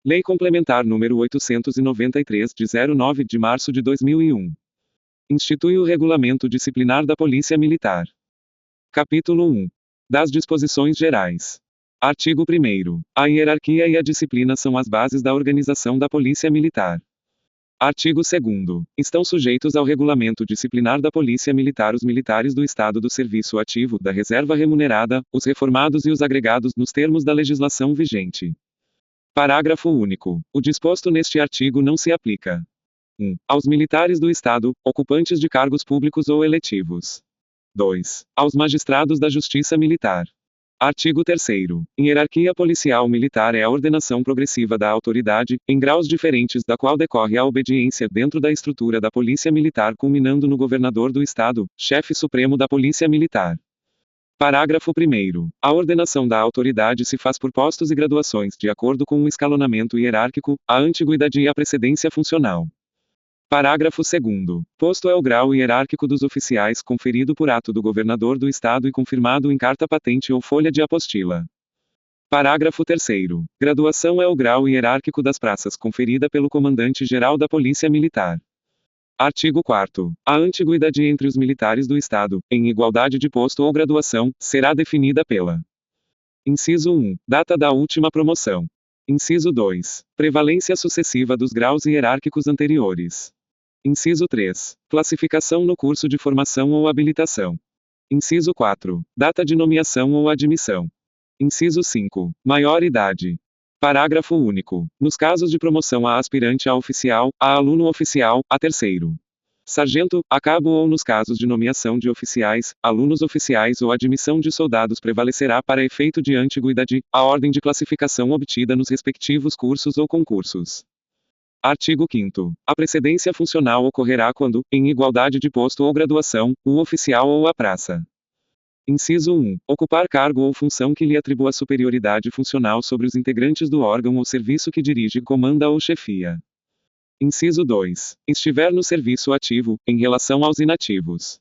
Lei Complementar número 893, de 09 de março de 2001. Institui o Regulamento Disciplinar da Polícia Militar. Capítulo 1. Das Disposições Gerais. Artigo 1º. A hierarquia e a disciplina são as bases da organização da Polícia Militar. Artigo 2º. Estão sujeitos ao regulamento disciplinar da Polícia Militar os militares do Estado do Serviço Ativo, da Reserva Remunerada, os reformados e os agregados nos termos da legislação vigente. Parágrafo único. O disposto neste artigo não se aplica: 1. Aos militares do Estado, ocupantes de cargos públicos ou eletivos. 2. Aos magistrados da Justiça Militar. Artigo 3º. Em hierarquia policial militar é a ordenação progressiva da autoridade, em graus diferentes da qual decorre a obediência dentro da estrutura da Polícia Militar culminando no governador do Estado, chefe supremo da Polícia Militar. Parágrafo 1º. A ordenação da autoridade se faz por postos e graduações de acordo com o escalonamento hierárquico, a antiguidade e a precedência funcional. Parágrafo 2º. Posto é o grau hierárquico dos oficiais conferido por ato do governador do Estado e confirmado em carta patente ou folha de apostila. Parágrafo 3º. Graduação é o grau hierárquico das praças conferida pelo Comandante-Geral da Polícia Militar. Artigo 4º. A antiguidade entre os militares do Estado, em igualdade de posto ou graduação, será definida pela: Inciso 1. Data da última promoção. Inciso 2. Prevalência sucessiva dos graus hierárquicos anteriores. Inciso 3. Classificação no curso de formação ou habilitação. Inciso 4. Data de nomeação ou admissão. Inciso 5. Maior idade. Parágrafo único. Nos casos de promoção a aspirante a oficial, a aluno oficial, a terceiro sargento, a cabo ou nos casos de nomeação de oficiais, alunos oficiais ou admissão de soldados prevalecerá para efeito de antiguidade, a ordem de classificação obtida nos respectivos cursos ou concursos. Artigo 5º. A precedência funcional ocorrerá quando, em igualdade de posto ou graduação, o oficial ou a praça: Inciso 1. Ocupar cargo ou função que lhe atribua superioridade funcional sobre os integrantes do órgão ou serviço que dirige, comanda ou chefia. Inciso 2. Estiver no serviço ativo, em relação aos inativos.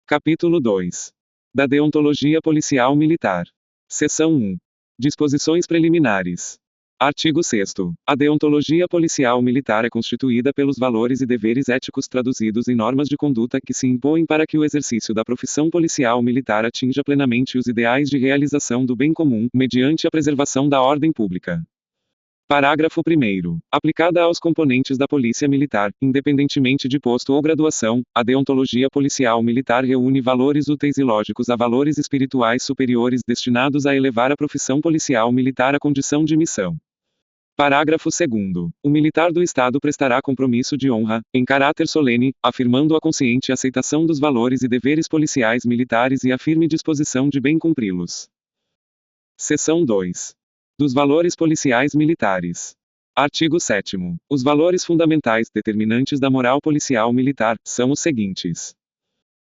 Capítulo 2. Da Deontologia Policial Militar. Seção 1. Disposições preliminares. Artigo 6º. A deontologia policial militar é constituída pelos valores e deveres éticos traduzidos em normas de conduta que se impõem para que o exercício da profissão policial militar atinja plenamente os ideais de realização do bem comum, mediante a preservação da ordem pública. Parágrafo 1º. Aplicada aos componentes da Polícia Militar, independentemente de posto ou graduação, a deontologia policial militar reúne valores úteis e lógicos a valores espirituais superiores destinados a elevar a profissão policial militar à condição de missão. Parágrafo 2º. O militar do Estado prestará compromisso de honra, em caráter solene, afirmando a consciente aceitação dos valores e deveres policiais militares e a firme disposição de bem cumpri-los. Seção 2. Dos valores policiais militares. Artigo 7º. Os valores fundamentais determinantes da moral policial militar são os seguintes: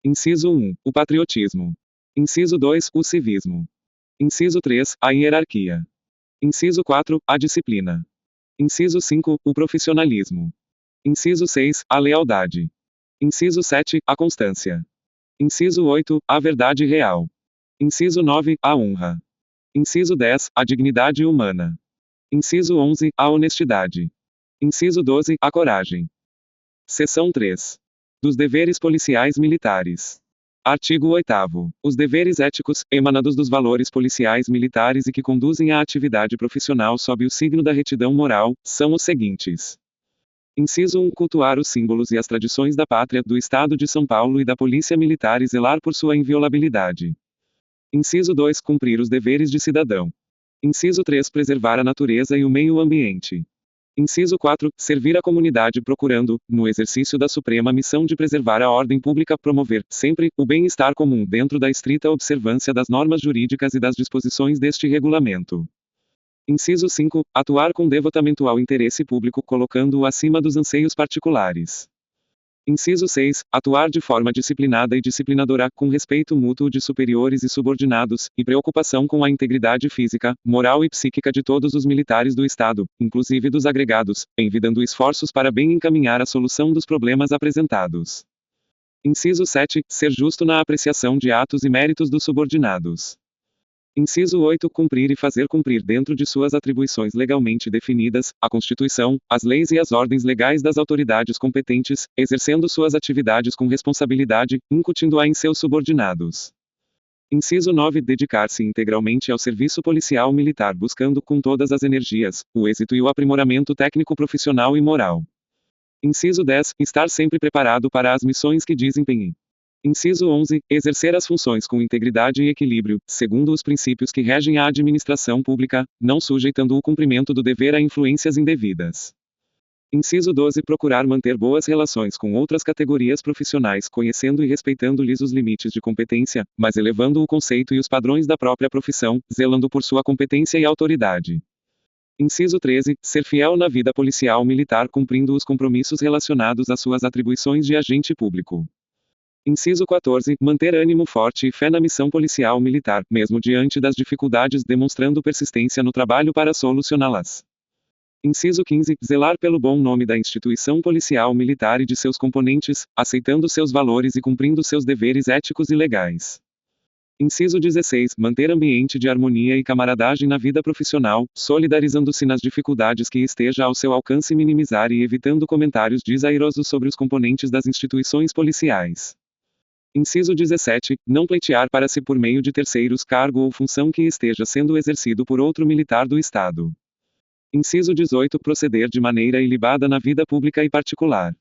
Inciso 1. O patriotismo. Inciso 2. O civismo. Inciso 3. A hierarquia. Inciso 4. A disciplina. Inciso 5. O profissionalismo. Inciso 6. A lealdade. Inciso 7. A constância. Inciso 8. A verdade real. Inciso 9. A honra. Inciso 10. A dignidade humana. Inciso 11. A honestidade. Inciso 12. A coragem. Seção 3. Dos deveres policiais militares. Artigo 8º. Os deveres éticos, emanados dos valores policiais militares e que conduzem à atividade profissional sob o signo da retidão moral, são os seguintes. Inciso 1. Cultuar os símbolos e as tradições da pátria, do Estado de São Paulo e da Polícia Militar e zelar por sua inviolabilidade. Inciso 2. Cumprir os deveres de cidadão. Inciso 3. Preservar a natureza e o meio ambiente. Inciso 4. Servir a comunidade procurando, no exercício da suprema missão de preservar a ordem pública, promover, sempre, o bem-estar comum dentro da estrita observância das normas jurídicas e das disposições deste regulamento. Inciso 5. Atuar com devotamento ao interesse público colocando-o acima dos anseios particulares. Inciso 6. Atuar de forma disciplinada e disciplinadora, com respeito mútuo de superiores e subordinados, e preocupação com a integridade física, moral e psíquica de todos os militares do Estado, inclusive dos agregados, envidando esforços para bem encaminhar a solução dos problemas apresentados. Inciso 7. Ser justo na apreciação de atos e méritos dos subordinados. Inciso 8. Cumprir e fazer cumprir dentro de suas atribuições legalmente definidas, a Constituição, as leis e as ordens legais das autoridades competentes, exercendo suas atividades com responsabilidade, incutindo-a em seus subordinados. Inciso 9. Dedicar-se integralmente ao serviço policial militar buscando com todas as energias, o êxito e o aprimoramento técnico profissional e moral. Inciso 10. Estar sempre preparado para as missões que desempenhe. Inciso 11. Exercer as funções com integridade e equilíbrio, segundo os princípios que regem a administração pública, não sujeitando o cumprimento do dever a influências indevidas. Inciso 12. Procurar manter boas relações com outras categorias profissionais, conhecendo e respeitando-lhes os limites de competência, mas elevando o conceito e os padrões da própria profissão, zelando por sua competência e autoridade. Inciso 13. Ser fiel na vida policial militar cumprindo os compromissos relacionados às suas atribuições de agente público. Inciso 14. Manter ânimo forte e fé na missão policial militar, mesmo diante das dificuldades, demonstrando persistência no trabalho para solucioná-las. Inciso 15. Zelar pelo bom nome da instituição policial militar e de seus componentes, aceitando seus valores e cumprindo seus deveres éticos e legais. Inciso 16. Manter ambiente de harmonia e camaradagem na vida profissional, solidarizando-se nas dificuldades que esteja ao seu alcance e minimizar e evitando comentários desairosos sobre os componentes das instituições policiais. Inciso 17. Não pleitear para si por meio de terceiros cargo ou função que esteja sendo exercido por outro militar do Estado. Inciso 18. Proceder de maneira ilibada na vida pública e particular.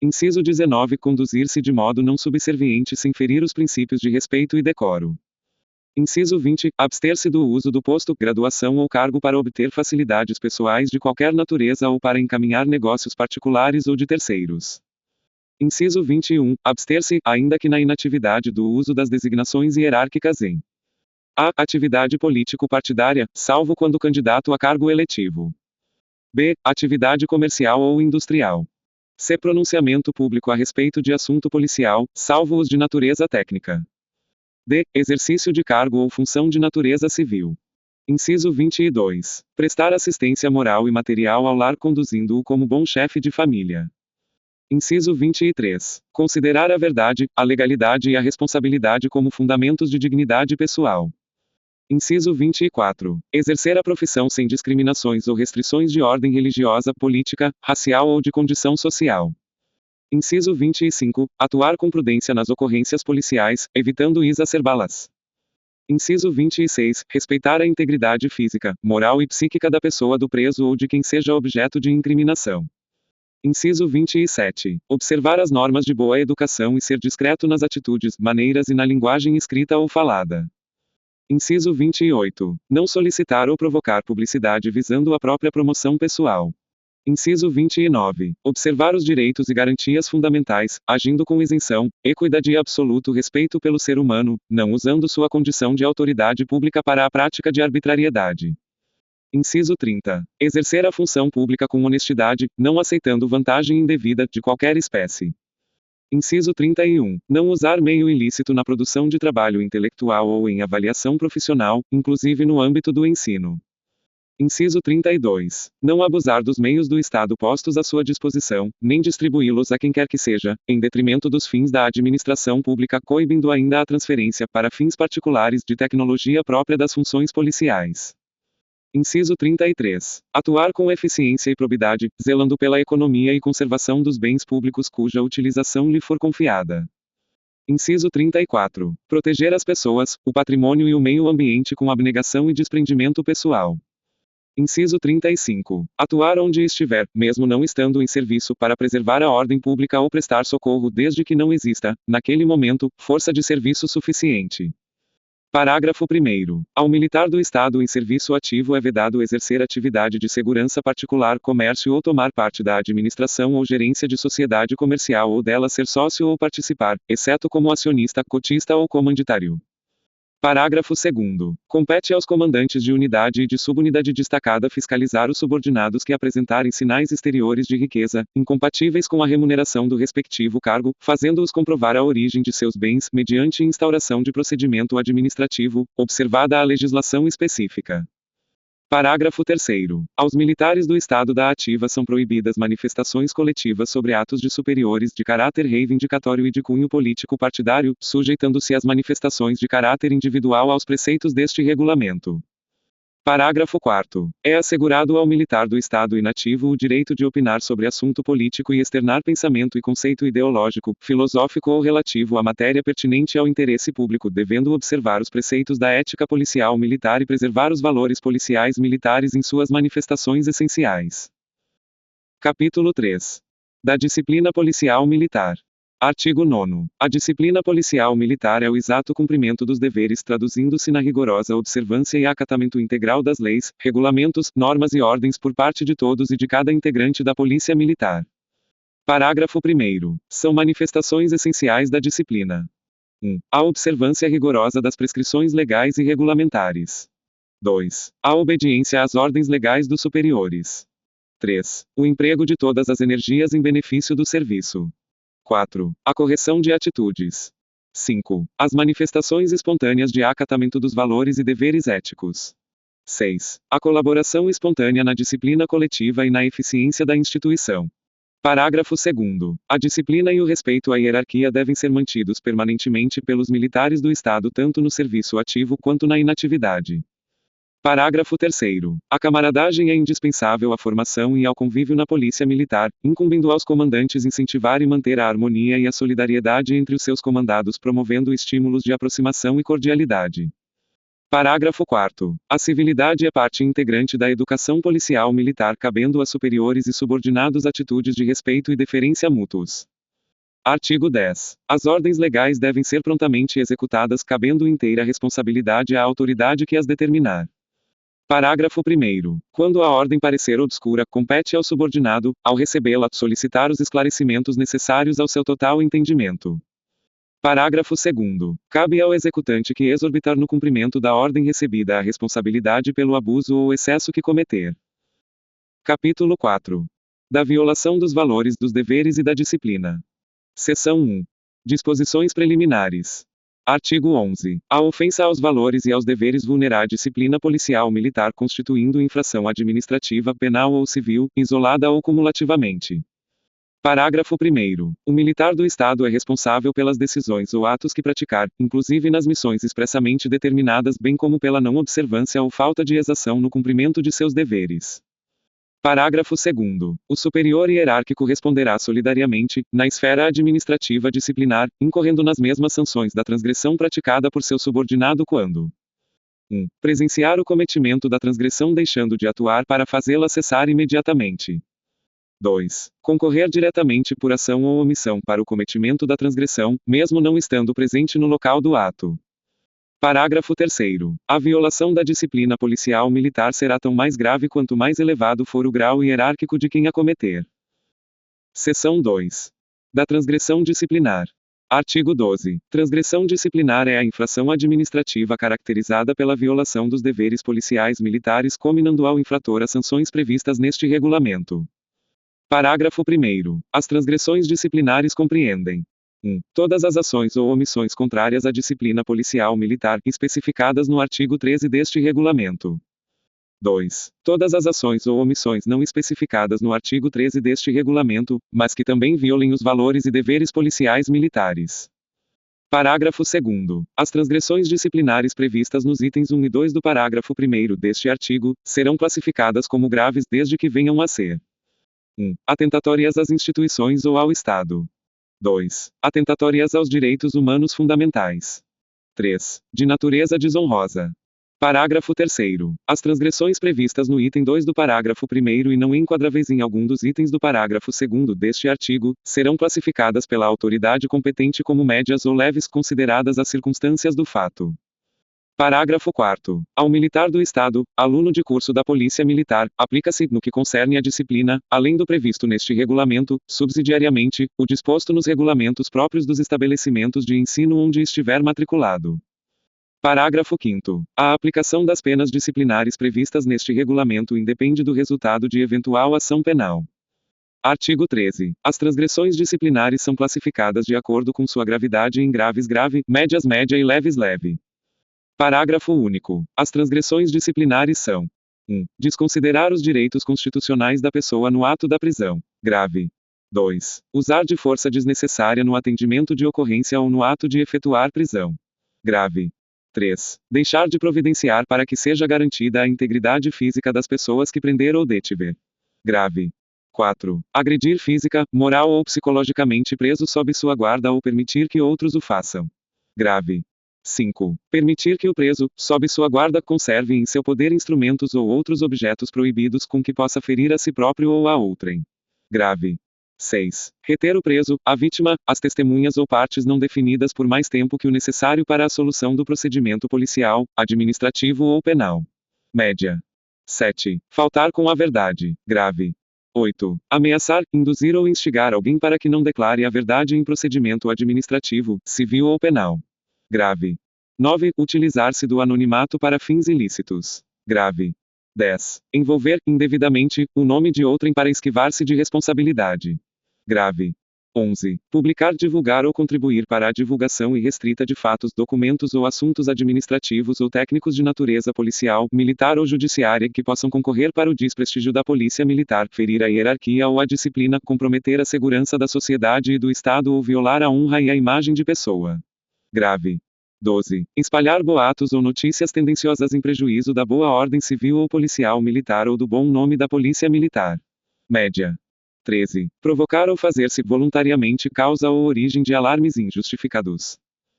Inciso 19. Conduzir-se de modo não subserviente sem ferir os princípios de respeito e decoro. Inciso 20. Abster-se do uso do posto, graduação ou cargo para obter facilidades pessoais de qualquer natureza ou para encaminhar negócios particulares ou de terceiros. Inciso 21. Abster-se, ainda que na inatividade, do uso das designações hierárquicas em a. Atividade político-partidária, salvo quando candidato a cargo eletivo. b. Atividade comercial ou industrial. c. Pronunciamento público a respeito de assunto policial, salvo os de natureza técnica. d. Exercício de cargo ou função de natureza civil. Inciso 22. Prestar assistência moral e material ao lar conduzindo-o como bom chefe de família. Inciso 23. Considerar a verdade, a legalidade e a responsabilidade como fundamentos de dignidade pessoal. Inciso 24. Exercer a profissão sem discriminações ou restrições de ordem religiosa, política, racial ou de condição social. Inciso 25. Atuar com prudência nas ocorrências policiais, evitando exacerbá-las. Inciso 26. Respeitar a integridade física, moral e psíquica da pessoa do preso ou de quem seja objeto de incriminação. Inciso 27. Observar as normas de boa educação e ser discreto nas atitudes, maneiras e na linguagem escrita ou falada. Inciso 28. Não solicitar ou provocar publicidade visando a própria promoção pessoal. Inciso 29. Observar os direitos e garantias fundamentais, agindo com isenção, equidade e absoluto respeito pelo ser humano, não usando sua condição de autoridade pública para a prática de arbitrariedade. Inciso 30. Exercer a função pública com honestidade, não aceitando vantagem indevida, de qualquer espécie. Inciso 31. Não usar meio ilícito na produção de trabalho intelectual ou em avaliação profissional, inclusive no âmbito do ensino. Inciso 32. Não abusar dos meios do Estado postos à sua disposição, nem distribuí-los a quem quer que seja, em detrimento dos fins da administração pública, coibindo ainda a transferência, para fins particulares, de tecnologia própria das funções policiais. Inciso 33. Atuar com eficiência e probidade, zelando pela economia e conservação dos bens públicos cuja utilização lhe for confiada. Inciso 34. Proteger as pessoas, o patrimônio e o meio ambiente com abnegação e desprendimento pessoal. Inciso 35. Atuar onde estiver, mesmo não estando em serviço, para preservar a ordem pública ou prestar socorro desde que não exista, naquele momento, força de serviço suficiente. Parágrafo 1º. Ao militar do Estado em serviço ativo é vedado exercer atividade de segurança particular, comércio ou tomar parte da administração ou gerência de sociedade comercial ou dela ser sócio ou participar, exceto como acionista, cotista ou comanditário. Parágrafo 2º. Compete aos comandantes de unidade e de subunidade destacada fiscalizar os subordinados que apresentarem sinais exteriores de riqueza, incompatíveis com a remuneração do respectivo cargo, fazendo-os comprovar a origem de seus bens, mediante instauração de procedimento administrativo, observada a legislação específica. Parágrafo 3º. Aos militares do Estado da Ativa são proibidas manifestações coletivas sobre atos de superiores de caráter reivindicatório e de cunho político partidário, sujeitando-se as manifestações de caráter individual aos preceitos deste regulamento. Parágrafo 4º. É assegurado ao militar do Estado inativo o direito de opinar sobre assunto político e externar pensamento e conceito ideológico, filosófico ou relativo à matéria pertinente ao interesse público, devendo observar os preceitos da ética policial militar e preservar os valores policiais militares em suas manifestações essenciais. Capítulo 3. Da disciplina policial militar. Artigo 9º. A disciplina policial militar é o exato cumprimento dos deveres, traduzindo-se na rigorosa observância e acatamento integral das leis, regulamentos, normas e ordens por parte de todos e de cada integrante da Polícia Militar. Parágrafo 1º. São manifestações essenciais da disciplina: 1. A observância rigorosa das prescrições legais e regulamentares. 2. A obediência às ordens legais dos superiores. 3. O emprego de todas as energias em benefício do serviço. 4. A correção de atitudes. 5. As manifestações espontâneas de acatamento dos valores e deveres éticos. 6. A colaboração espontânea na disciplina coletiva e na eficiência da instituição. Parágrafo 2º. A disciplina e o respeito à hierarquia devem ser mantidos permanentemente pelos militares do Estado tanto no serviço ativo quanto na inatividade. Parágrafo 3º. A camaradagem é indispensável à formação e ao convívio na Polícia Militar, incumbindo aos comandantes incentivar e manter a harmonia e a solidariedade entre os seus comandados, promovendo estímulos de aproximação e cordialidade. Parágrafo 4º. A civilidade é parte integrante da educação policial militar, cabendo a superiores e subordinados atitudes de respeito e deferência mútuos. Artigo 10. As ordens legais devem ser prontamente executadas, cabendo inteira responsabilidade à autoridade que as determinar. Parágrafo 1º. Quando a ordem parecer obscura, compete ao subordinado, ao recebê-la, solicitar os esclarecimentos necessários ao seu total entendimento. Parágrafo 2º. Cabe ao executante que exorbitar no cumprimento da ordem recebida a responsabilidade pelo abuso ou excesso que cometer. Capítulo 4. Da violação dos valores, dos deveres e da disciplina. Seção 1. Disposições preliminares. Artigo 11. A ofensa aos valores e aos deveres vulnerar a disciplina policial militar constituindo infração administrativa, penal ou civil, isolada ou cumulativamente. Parágrafo 1º. O militar do Estado é responsável pelas decisões ou atos que praticar, inclusive nas missões expressamente determinadas, bem como pela não observância ou falta de exação no cumprimento de seus deveres. Parágrafo 2º. O superior hierárquico responderá solidariamente, na esfera administrativa disciplinar, incorrendo nas mesmas sanções da transgressão praticada por seu subordinado quando 1. Presenciar o cometimento da transgressão deixando de atuar para fazê-la cessar imediatamente. 2. Concorrer diretamente por ação ou omissão para o cometimento da transgressão, mesmo não estando presente no local do ato. Parágrafo 3º. A violação da disciplina policial militar será tão mais grave quanto mais elevado for o grau hierárquico de quem a cometer. Seção 2. Da transgressão disciplinar. Artigo 12. Transgressão disciplinar é a infração administrativa caracterizada pela violação dos deveres policiais militares, cominando ao infrator as sanções previstas neste regulamento. Parágrafo 1º. As transgressões disciplinares compreendem: 1. Todas as ações ou omissões contrárias à disciplina policial militar, especificadas no artigo 13 deste regulamento. 2. Todas as ações ou omissões não especificadas no artigo 13 deste regulamento, mas que também violem os valores e deveres policiais militares. Parágrafo 2º. As transgressões disciplinares previstas nos itens 1 e 2 do parágrafo 1º deste artigo, serão classificadas como graves desde que venham a ser: 1. Atentatórias às instituições ou ao Estado. 2. Atentatórias aos direitos humanos fundamentais. 3. De natureza desonrosa. Parágrafo 3º. As transgressões previstas no item 2 do parágrafo 1º e não enquadráveis em algum dos itens do parágrafo 2º deste artigo, serão classificadas pela autoridade competente como médias ou leves consideradas as circunstâncias do fato. Parágrafo 4º. Ao militar do Estado, aluno de curso da Polícia Militar, aplica-se, no que concerne à disciplina, além do previsto neste regulamento, subsidiariamente, o disposto nos regulamentos próprios dos estabelecimentos de ensino onde estiver matriculado. Parágrafo 5º. A aplicação das penas disciplinares previstas neste regulamento independe do resultado de eventual ação penal. Artigo 13. As transgressões disciplinares são classificadas de acordo com sua gravidade em graves grave, médias média e leves leve. Parágrafo único. As transgressões disciplinares são: 1. Desconsiderar os direitos constitucionais da pessoa no ato da prisão. Grave. 2. Usar de força desnecessária no atendimento de ocorrência ou no ato de efetuar prisão. Grave. 3. Deixar de providenciar para que seja garantida a integridade física das pessoas que prender ou detiver. Grave. 4. Agredir física, moral ou psicologicamente preso sob sua guarda ou permitir que outros o façam. Grave. 5. Permitir que o preso, sob sua guarda, conserve em seu poder instrumentos ou outros objetos proibidos com que possa ferir a si próprio ou a outrem. Grave. 6. Reter o preso, a vítima, as testemunhas ou partes não definidas por mais tempo que o necessário para a solução do procedimento policial, administrativo ou penal. Média. 7. Faltar com a verdade. Grave. 8. Ameaçar, induzir ou instigar alguém para que não declare a verdade em procedimento administrativo, civil ou penal. Grave. 9. Utilizar-se do anonimato para fins ilícitos. Grave. 10. Envolver, indevidamente, o nome de outrem para esquivar-se de responsabilidade. Grave. 11. Publicar, divulgar ou contribuir para a divulgação irrestrita de fatos, documentos ou assuntos administrativos ou técnicos de natureza policial, militar ou judiciária que possam concorrer para o desprestígio da polícia militar, ferir a hierarquia ou a disciplina, comprometer a segurança da sociedade e do Estado ou violar a honra e a imagem de pessoa. Grave. 12. Espalhar boatos ou notícias tendenciosas em prejuízo da boa ordem civil ou policial militar ou do bom nome da polícia militar. Média. 13. Provocar ou fazer-se voluntariamente causa ou origem de alarmes injustificados.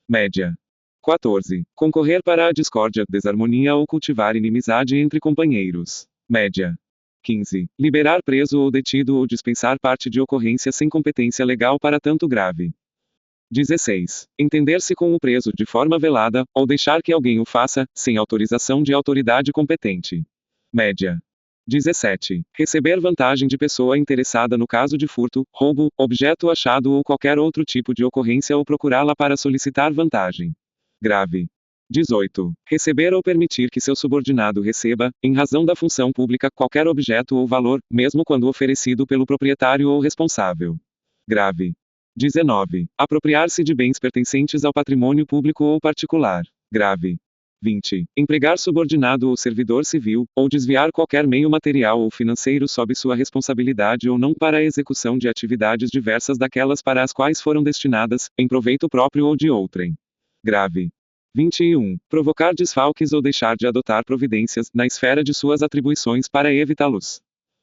Média. 14. Concorrer para a discórdia, desarmonia ou cultivar inimizade entre companheiros. Média. 15. Liberar preso ou detido ou dispensar parte de ocorrência sem competência legal para tanto grave. 16. Entender-se com o preso de forma velada, ou deixar que alguém o faça, sem autorização de autoridade competente. Média. 17. Receber vantagem de pessoa interessada no caso de furto, roubo, objeto achado ou qualquer outro tipo de ocorrência ou procurá-la para solicitar vantagem. Grave. 18. Receber ou permitir que seu subordinado receba, em razão da função pública, qualquer objeto ou valor, mesmo quando oferecido pelo proprietário ou responsável. Grave. 19. Apropriar-se de bens pertencentes ao patrimônio público ou particular. Grave. 20. Empregar subordinado ou servidor civil, ou desviar qualquer meio material ou financeiro sob sua responsabilidade ou não para a execução de atividades diversas daquelas para as quais foram destinadas, em proveito próprio ou de outrem. Grave. 21. Provocar desfalques ou deixar de adotar providências, na esfera de suas atribuições para evitá-los.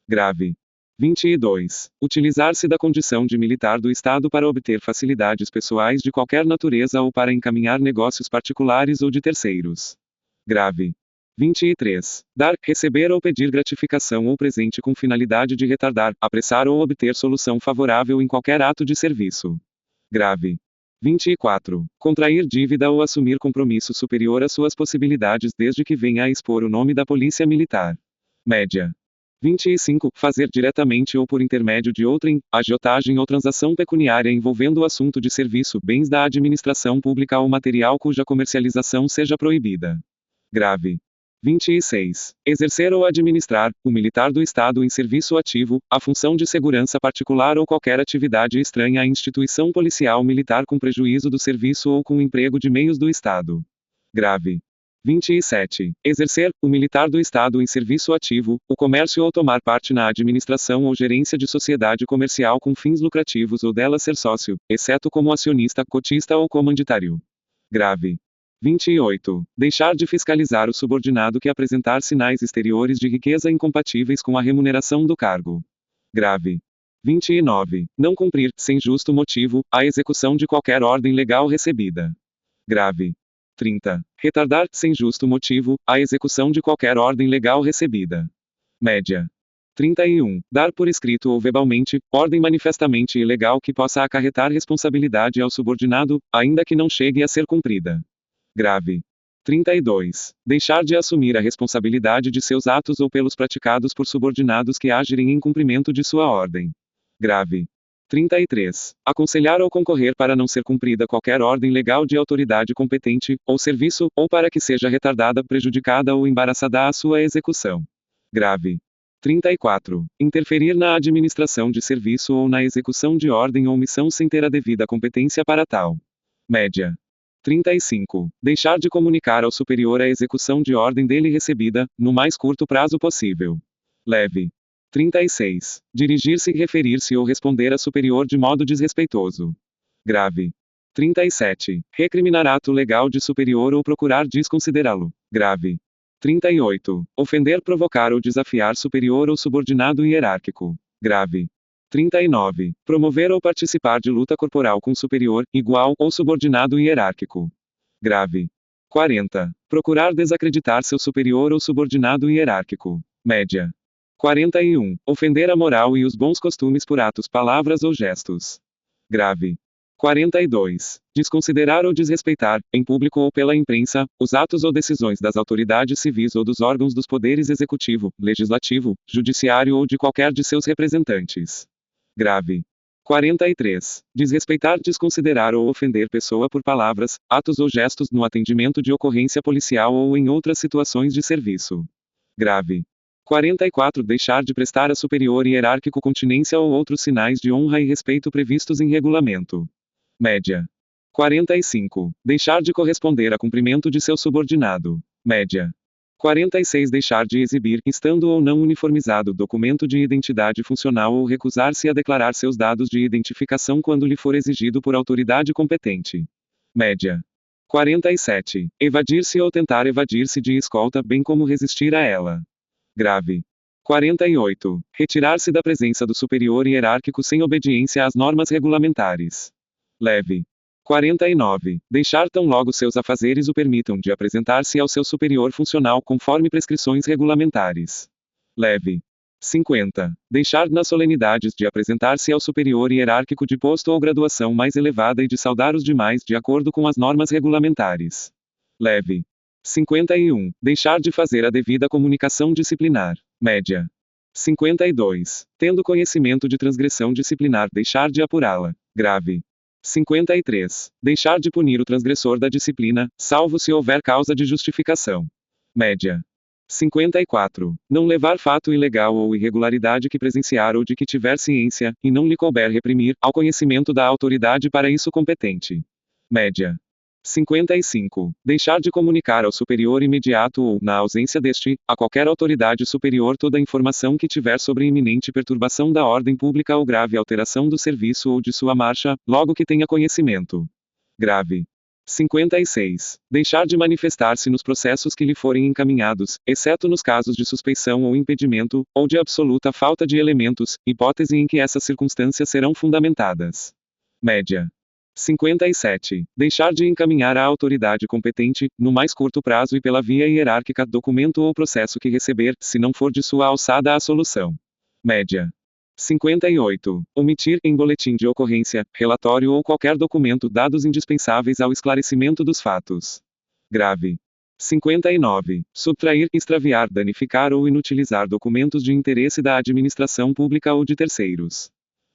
Grave. 22. Utilizar-se da condição de militar do Estado para obter facilidades pessoais de qualquer natureza ou para encaminhar negócios particulares ou de terceiros. Grave. 23. Dar, receber ou pedir gratificação ou presente com finalidade de retardar, apressar ou obter solução favorável em qualquer ato de serviço. Grave. 24. Contrair dívida ou assumir compromisso superior às suas possibilidades desde que venha a expor o nome da Polícia Militar. Média. 25. Fazer diretamente ou por intermédio de outrem, agiotagem ou transação pecuniária envolvendo o assunto de serviço, bens da administração pública ou material cuja comercialização seja proibida. Grave. 26. Exercer ou administrar, o militar do Estado em serviço ativo, a função de segurança particular ou qualquer atividade estranha à instituição policial militar com prejuízo do serviço ou com emprego de meios do Estado. Grave. 27. Exercer, o militar do Estado em serviço ativo, o comércio ou tomar parte na administração ou gerência de sociedade comercial com fins lucrativos ou dela ser sócio, exceto como acionista, cotista ou comanditário. Grave. 28. Deixar de fiscalizar o subordinado que apresentar sinais exteriores de riqueza incompatíveis com a remuneração do cargo. Grave. 29. Não cumprir, sem justo motivo, a execução de qualquer ordem legal recebida. Grave. 30. Retardar, sem justo motivo, a execução de qualquer ordem legal recebida. Média. 31. Dar por escrito ou verbalmente, ordem manifestamente ilegal que possa acarretar responsabilidade ao subordinado, ainda que não chegue a ser cumprida. Grave. 32. Deixar de assumir a responsabilidade de seus atos ou pelos praticados por subordinados que agirem em cumprimento de sua ordem. Grave. 33. Aconselhar ou concorrer para não ser cumprida qualquer ordem legal de autoridade competente, ou serviço, ou para que seja retardada, prejudicada ou embaraçada a sua execução. Grave. 34. Interferir na administração de serviço ou na execução de ordem ou missão sem ter a devida competência para tal. Média. 35. Deixar de comunicar ao superior a execução de ordem dele recebida, no mais curto prazo possível. Leve. 36. Dirigir-se, referir-se ou responder a superior de modo desrespeitoso. Grave. 37. Recriminar ato legal de superior ou procurar desconsiderá-lo. Grave. 38. Ofender, provocar ou desafiar superior ou subordinado hierárquico. Grave. 39. Promover ou participar de luta corporal com superior, igual ou subordinado hierárquico. Grave. 40. Procurar desacreditar seu superior ou subordinado hierárquico. Média. 41. Ofender a moral e os bons costumes por atos, palavras ou gestos. Grave. 42. Desconsiderar ou desrespeitar, em público ou pela imprensa, os atos ou decisões das autoridades civis ou dos órgãos dos poderes executivo, legislativo, judiciário ou de qualquer de seus representantes. Grave. 43. Desrespeitar, desconsiderar ou ofender pessoa por palavras, atos ou gestos no atendimento de ocorrência policial ou em outras situações de serviço. Grave. 44. Deixar de prestar a superior hierárquico continência ou outros sinais de honra e respeito previstos em regulamento. Média. 45. Deixar de corresponder a cumprimento de seu subordinado. Média. 46. Deixar de exibir, estando ou não uniformizado, documento de identidade funcional ou recusar-se a declarar seus dados de identificação quando lhe for exigido por autoridade competente. Média. 47. Evadir-se ou tentar evadir-se de escolta, bem como resistir a ela. Grave. 48. Retirar-se da presença do superior hierárquico sem obediência às normas regulamentares. Leve. 49. Deixar tão logo seus afazeres o permitam de apresentar-se ao seu superior funcional conforme prescrições regulamentares. Leve. 50. Deixar nas solenidades de apresentar-se ao superior hierárquico de posto ou graduação mais elevada e de saudar os demais de acordo com as normas regulamentares. Leve. 51. Deixar de fazer a devida comunicação disciplinar. Média. 52. Tendo conhecimento de transgressão disciplinar, deixar de apurá-la. Grave. 53. Deixar de punir o transgressor da disciplina, salvo se houver causa de justificação. Média. 54. Não levar fato ilegal ou irregularidade que presenciar ou de que tiver ciência, e não lhe couber reprimir, ao conhecimento da autoridade para isso competente. Média. 55. Deixar de comunicar ao superior imediato ou, na ausência deste, a qualquer autoridade superior toda a informação que tiver sobre iminente perturbação da ordem pública ou grave alteração do serviço ou de sua marcha, logo que tenha conhecimento. Grave. 56. Deixar de manifestar-se nos processos que lhe forem encaminhados, exceto nos casos de suspeição ou impedimento, ou de absoluta falta de elementos, hipótese em que essas circunstâncias serão fundamentadas. Média. 57. Deixar de encaminhar à autoridade competente, no mais curto prazo e pela via hierárquica, documento ou processo que receber, se não for de sua alçada a solução. Média. 58. Omitir, em boletim de ocorrência, relatório ou qualquer documento, dados indispensáveis ao esclarecimento dos fatos. Grave. 59. Subtrair, extraviar, danificar ou inutilizar documentos de interesse da administração pública ou de terceiros.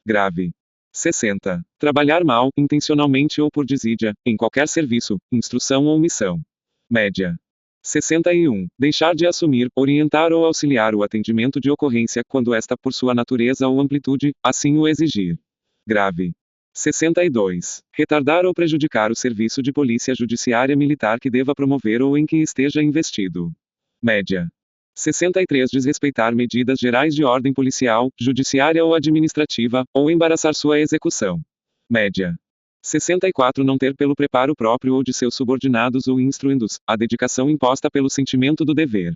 Grave. 60. Trabalhar mal, intencionalmente ou por desídia, em qualquer serviço, instrução ou missão. Média. 61. Deixar de assumir, orientar ou auxiliar o atendimento de ocorrência, quando esta, por sua natureza ou amplitude, assim o exigir. Grave. 62. Retardar ou prejudicar o serviço de polícia judiciária militar que deva promover ou em que esteja investido. Média. 63. Desrespeitar medidas gerais de ordem policial, judiciária ou administrativa, ou embaraçar sua execução. Média. 64. Não ter pelo preparo próprio ou de seus subordinados ou instruindos, a dedicação imposta pelo sentimento do dever.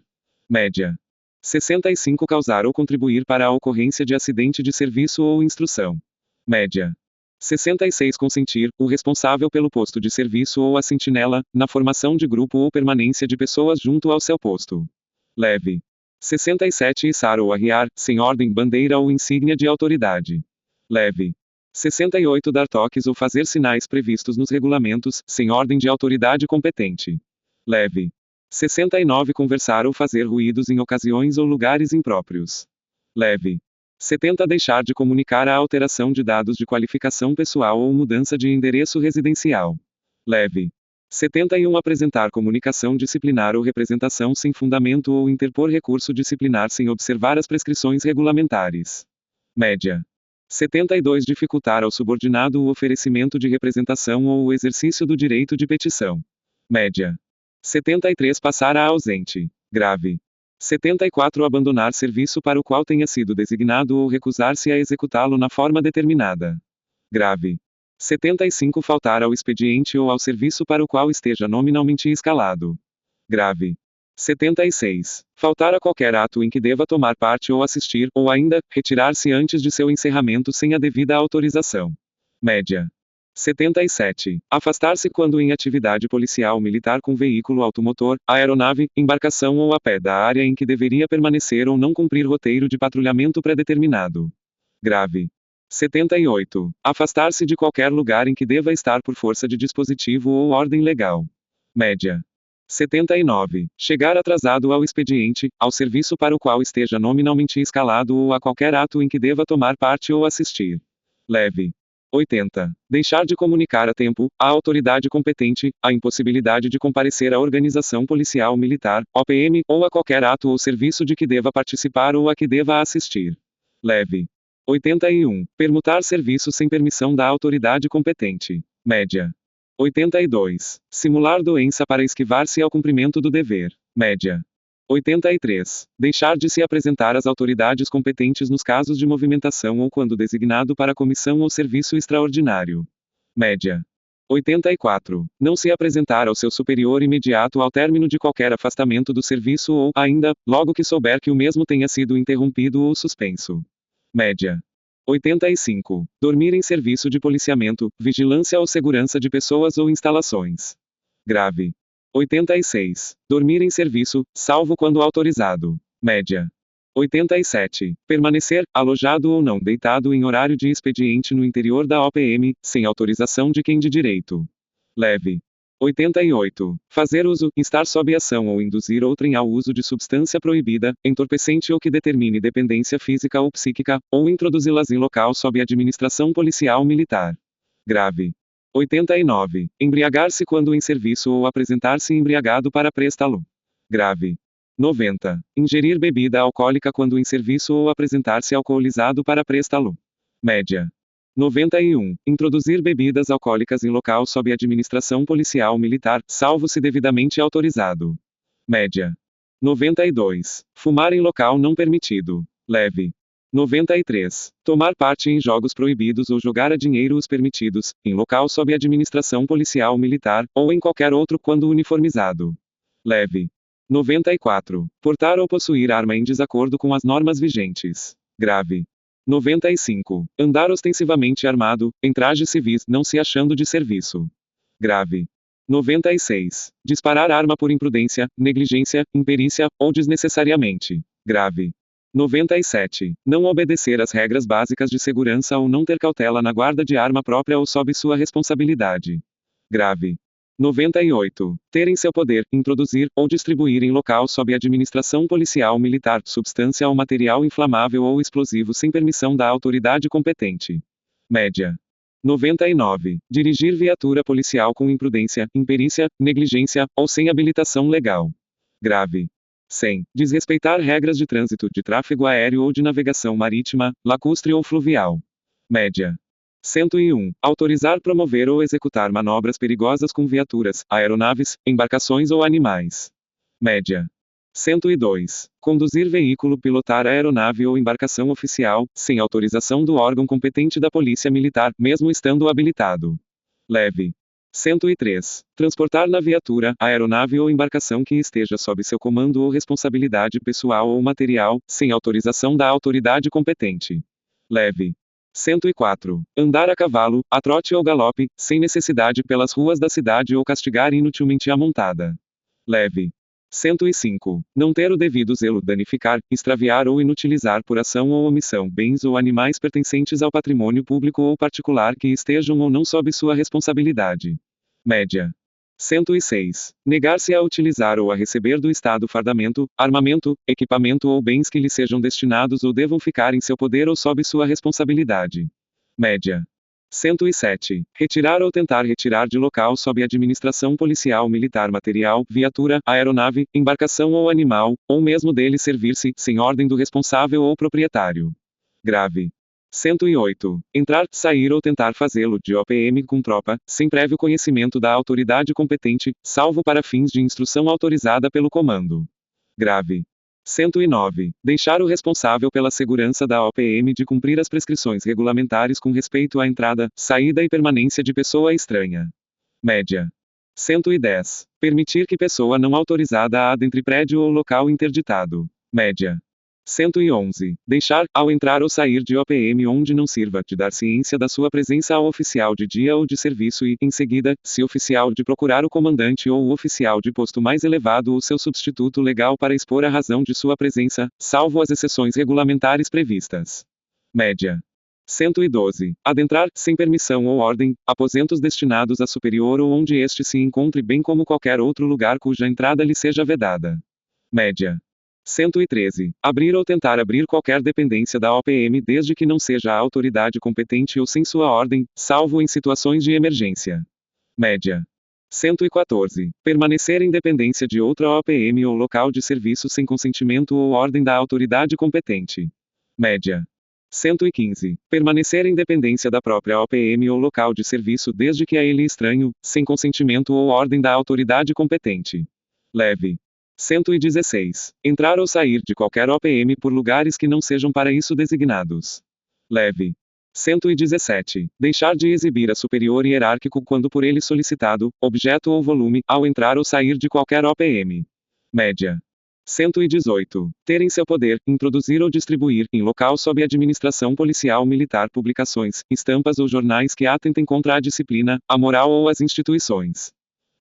Média. 65. Causar ou contribuir para a ocorrência de acidente de serviço ou instrução. Média. 66. Consentir, o responsável pelo posto de serviço ou a sentinela, na formação de grupo ou permanência de pessoas junto ao seu posto. Leve. 67. Içar ou arriar, sem ordem, bandeira ou insígnia de autoridade. Leve. 68. Dar toques ou fazer sinais previstos nos regulamentos, sem ordem de autoridade competente. Leve. 69. Conversar ou fazer ruídos em ocasiões ou lugares impróprios. Leve. 70. Deixar de comunicar a alteração de dados de qualificação pessoal ou mudança de endereço residencial. Leve. 71. Apresentar comunicação disciplinar ou representação sem fundamento ou interpor recurso disciplinar sem observar as prescrições regulamentares. Média. 72. Dificultar ao subordinado o oferecimento de representação ou o exercício do direito de petição. Média. 73. Passar a ausente. Grave. 74. Abandonar serviço para o qual tenha sido designado ou recusar-se a executá-lo na forma determinada. Grave. 75. Faltar ao expediente ou ao serviço para o qual esteja nominalmente escalado. Grave. 76. Faltar a qualquer ato em que deva tomar parte ou assistir, ou ainda, retirar-se antes de seu encerramento sem a devida autorização. Média. 77. Afastar-se quando em atividade policial militar com veículo automotor, aeronave, embarcação ou a pé da área em que deveria permanecer ou não cumprir roteiro de patrulhamento pré-determinado. Grave. 78. Afastar-se de qualquer lugar em que deva estar por força de dispositivo ou ordem legal. Média. 79. Chegar atrasado ao expediente, ao serviço para o qual esteja nominalmente escalado ou a qualquer ato em que deva tomar parte ou assistir. Leve. 80. Deixar de comunicar a tempo, à autoridade competente, a impossibilidade de comparecer à organização policial militar, OPM, ou a qualquer ato ou serviço de que deva participar ou a que deva assistir. Leve. 81. Permutar serviço sem permissão da autoridade competente. Média. 82. Simular doença para esquivar-se ao cumprimento do dever. Média. 83. Deixar de se apresentar às autoridades competentes nos casos de movimentação ou quando designado para comissão ou serviço extraordinário. Média. 84. Não se apresentar ao seu superior imediato ao término de qualquer afastamento do serviço ou, ainda, logo que souber que o mesmo tenha sido interrompido ou suspenso. Média. 85. Dormir em serviço de policiamento, vigilância ou segurança de pessoas ou instalações. Grave. 86. Dormir em serviço, salvo quando autorizado. Média. 87. Permanecer, alojado ou não deitado em horário de expediente no interior da OPM, sem autorização de quem de direito. Leve. 88. Fazer uso, estar sob ação ou induzir outrem ao uso de substância proibida, entorpecente ou que determine dependência física ou psíquica, ou introduzi-las em local sob administração policial militar. Grave. 89. Embriagar-se quando em serviço ou apresentar-se embriagado para prestá-lo. Grave. 90. Ingerir bebida alcoólica quando em serviço ou apresentar-se alcoolizado para prestá-lo. Média. 91. Introduzir bebidas alcoólicas em local sob administração policial militar, salvo se devidamente autorizado. Média. 92. Fumar em local não permitido. Leve. 93. Tomar parte em jogos proibidos ou jogar a dinheiro os permitidos, em local sob administração policial militar, ou em qualquer outro quando uniformizado. Leve. 94. Portar ou possuir arma em desacordo com as normas vigentes. Grave. 95. Andar ostensivamente armado, em trajes civis, não se achando de serviço. Grave. 96. Disparar arma por imprudência, negligência, imperícia, ou desnecessariamente. Grave. 97. Não obedecer às regras básicas de segurança ou não ter cautela na guarda de arma própria ou sob sua responsabilidade. Grave. 98. Ter em seu poder, introduzir, ou distribuir em local sob administração policial militar, substância ou material inflamável ou explosivo sem permissão da autoridade competente. Média. 99. Dirigir viatura policial com imprudência, imperícia, negligência, ou sem habilitação legal. Grave. 100. Desrespeitar regras de trânsito de tráfego aéreo ou de navegação marítima, lacustre ou fluvial. Média. 101. Autorizar, promover ou executar manobras perigosas com viaturas, aeronaves, embarcações ou animais. Média. 102. Conduzir veículo, pilotar aeronave ou embarcação oficial, sem autorização do órgão competente da Polícia Militar, mesmo estando habilitado. Leve. 103. Transportar na viatura, aeronave ou embarcação que esteja sob seu comando ou responsabilidade pessoal ou material, sem autorização da autoridade competente. Leve. 104. Andar a cavalo, a trote ou galope, sem necessidade pelas ruas da cidade ou castigar inutilmente a montada. Leve. 105. Não ter o devido zelo, danificar, extraviar ou inutilizar por ação ou omissão bens ou animais pertencentes ao patrimônio público ou particular que estejam ou não sob sua responsabilidade. Média. 106. Negar-se a utilizar ou a receber do Estado fardamento, armamento, equipamento ou bens que lhe sejam destinados ou devam ficar em seu poder ou sob sua responsabilidade. Média. 107. Retirar ou tentar retirar de local sob administração policial militar material, viatura, aeronave, embarcação ou animal, ou mesmo dele servir-se, sem ordem do responsável ou proprietário. Grave. 108. Entrar, sair ou tentar fazê-lo de OPM com tropa, sem prévio conhecimento da autoridade competente, salvo para fins de instrução autorizada pelo comando. Grave. 109. Deixar o responsável pela segurança da OPM de cumprir as prescrições regulamentares com respeito à entrada, saída e permanência de pessoa estranha. Média. 110. Permitir que pessoa não autorizada adentre prédio ou local interditado. Média. 111. Deixar, ao entrar ou sair de OPM onde não sirva, de dar ciência da sua presença ao oficial de dia ou de serviço e, em seguida, se oficial de procurar o comandante ou o oficial de posto mais elevado ou seu substituto legal para expor a razão de sua presença, salvo as exceções regulamentares previstas. Média. 112. Adentrar, sem permissão ou ordem, aposentos destinados a superior ou onde este se encontre bem como qualquer outro lugar cuja entrada lhe seja vedada. Média. 113. Abrir ou tentar abrir qualquer dependência da OPM desde que não seja a autoridade competente ou sem sua ordem, salvo em situações de emergência. Média. 114. Permanecer em dependência de outra OPM ou local de serviço sem consentimento ou ordem da autoridade competente. Média. 115. Permanecer em dependência da própria OPM ou local de serviço desde que a ele estranho, sem consentimento ou ordem da autoridade competente. Leve. 116. Entrar ou sair de qualquer OPM por lugares que não sejam para isso designados. Leve. 117. Deixar de exibir a superior hierárquico quando por ele solicitado, objeto ou volume, ao entrar ou sair de qualquer OPM. Média. 118. Ter em seu poder, introduzir ou distribuir, em local sob administração policial militar publicações, estampas ou jornais que atentem contra a disciplina, a moral ou as instituições.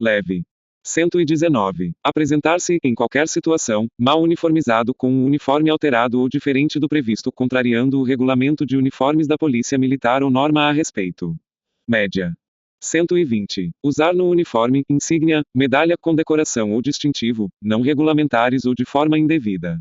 Leve. 119. Apresentar-se, em qualquer situação, mal uniformizado com um uniforme alterado ou diferente do previsto contrariando o regulamento de uniformes da Polícia Militar ou norma a respeito. Média. 120. Usar no uniforme, insígnia, medalha, condecoração ou distintivo, não regulamentares ou de forma indevida.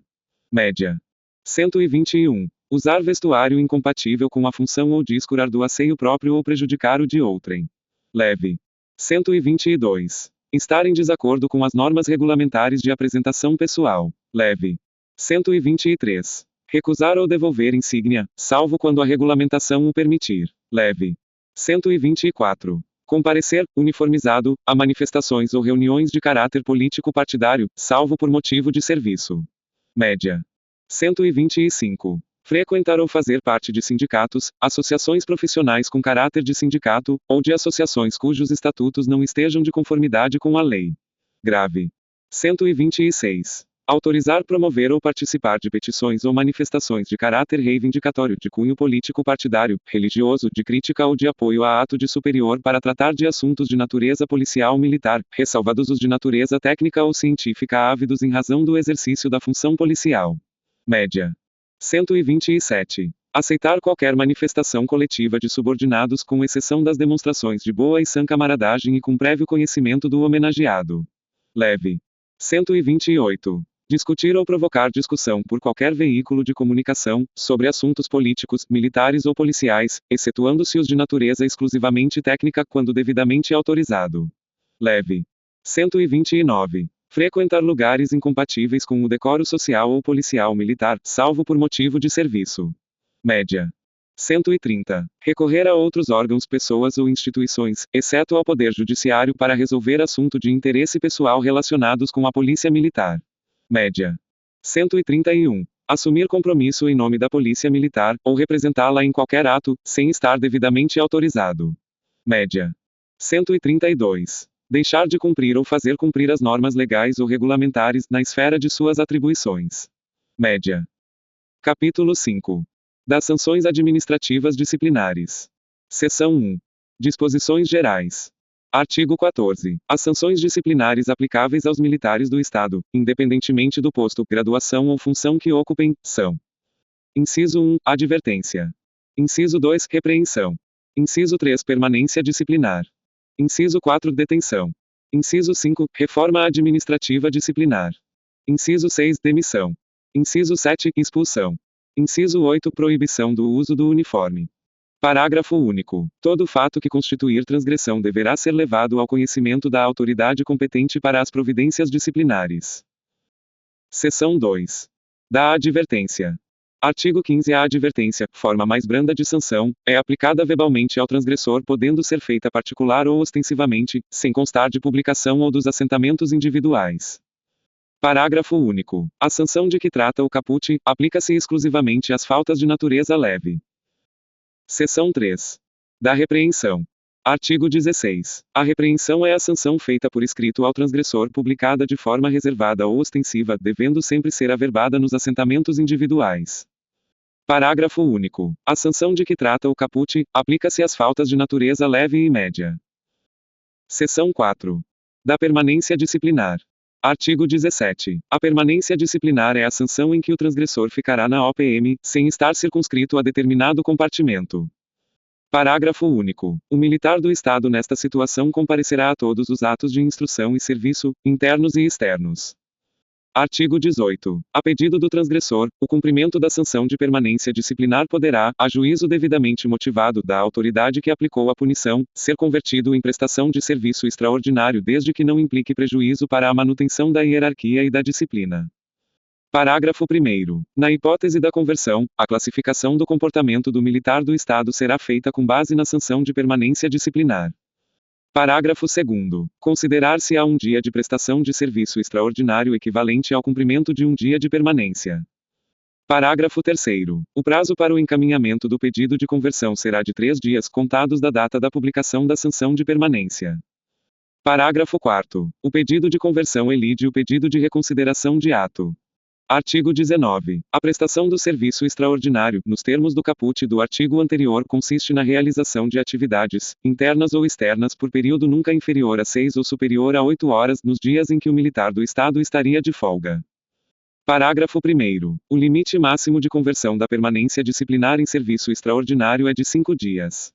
Média. 121. Usar vestuário incompatível com a função ou descurar do asseio próprio ou prejudicar o de outrem. Leve. 122. Estar em desacordo com as normas regulamentares de apresentação pessoal. Leve. 123. Recusar ou devolver insígnia, salvo quando a regulamentação o permitir. Leve. 124. Comparecer, uniformizado, a manifestações ou reuniões de caráter político partidário, salvo por motivo de serviço. Média. 125. Frequentar ou fazer parte de sindicatos, associações profissionais com caráter de sindicato, ou de associações cujos estatutos não estejam de conformidade com a lei. Grave. 126. Autorizar, promover ou participar de petições ou manifestações de caráter reivindicatório de cunho político partidário, religioso, de crítica ou de apoio a ato de superior para tratar de assuntos de natureza policial ou militar, ressalvados os de natureza técnica ou científica ávidos em razão do exercício da função policial. Média. 127. Aceitar qualquer manifestação coletiva de subordinados com exceção das demonstrações de boa e sã camaradagem e com prévio conhecimento do homenageado. Leve. 128. Discutir ou provocar discussão por qualquer veículo de comunicação, sobre assuntos políticos, militares ou policiais, excetuando-se os de natureza exclusivamente técnica quando devidamente autorizado. Leve. 129. Frequentar lugares incompatíveis com o decoro social ou policial militar, salvo por motivo de serviço. Média. 130. Recorrer a outros órgãos, pessoas ou instituições, exceto ao Poder Judiciário para resolver assunto de interesse pessoal relacionados com a Polícia Militar. Média. 131. Assumir compromisso em nome da Polícia Militar, ou representá-la em qualquer ato, sem estar devidamente autorizado. Média. 132. Deixar de cumprir ou fazer cumprir as normas legais ou regulamentares, na esfera de suas atribuições. Média. Capítulo 5. Das sanções administrativas disciplinares. Seção 1. Disposições gerais. Artigo 14. As sanções disciplinares aplicáveis aos militares do Estado, independentemente do posto, graduação ou função que ocupem, são: Inciso 1. Advertência. Inciso 2. Repreensão. Inciso 3. Permanência disciplinar. Inciso 4. Detenção. Inciso 5. Reforma administrativa disciplinar. Inciso 6. Demissão. Inciso 7. Expulsão. Inciso 8. Proibição do uso do uniforme. Parágrafo único. Todo fato que constituir transgressão deverá ser levado ao conhecimento da autoridade competente para as providências disciplinares. Seção 2. Da advertência. Artigo 15. A advertência, forma mais branda de sanção, é aplicada verbalmente ao transgressor, podendo ser feita particular ou ostensivamente, sem constar de publicação ou dos assentamentos individuais. Parágrafo único. A sanção de que trata o caput aplica-se exclusivamente às faltas de natureza leve. Seção 3. Da repreensão. Artigo 16. A repreensão é a sanção feita por escrito ao transgressor, publicada de forma reservada ou ostensiva, devendo sempre ser averbada nos assentamentos individuais. Parágrafo único. A sanção de que trata o caput aplica-se às faltas de natureza leve e média. Seção 4. Da permanência disciplinar. Artigo 17. A permanência disciplinar é a sanção em que o transgressor ficará na OPM, sem estar circunscrito a determinado compartimento. Parágrafo único. O militar do Estado nesta situação comparecerá a todos os atos de instrução e serviço, internos e externos. Artigo 18. A pedido do transgressor, o cumprimento da sanção de permanência disciplinar poderá, a juízo devidamente motivado da autoridade que aplicou a punição, ser convertido em prestação de serviço extraordinário desde que não implique prejuízo para a manutenção da hierarquia e da disciplina. Parágrafo 1º. Na hipótese da conversão, a classificação do comportamento do militar do Estado será feita com base na sanção de permanência disciplinar. Parágrafo 2º. Considerar-se-á um dia de prestação de serviço extraordinário equivalente ao cumprimento de um dia de permanência. Parágrafo 3º. O prazo para o encaminhamento do pedido de conversão será de 3 dias contados da data da publicação da sanção de permanência. Parágrafo 4º. O pedido de conversão elide o pedido de reconsideração de ato. Artigo 19. A prestação do serviço extraordinário, nos termos do caput do artigo anterior, consiste na realização de atividades, internas ou externas, por período nunca inferior a 6 ou superior a 8 horas, nos dias em que o militar do Estado estaria de folga. Parágrafo 1º. O limite máximo de conversão da permanência disciplinar em serviço extraordinário é de 5 dias.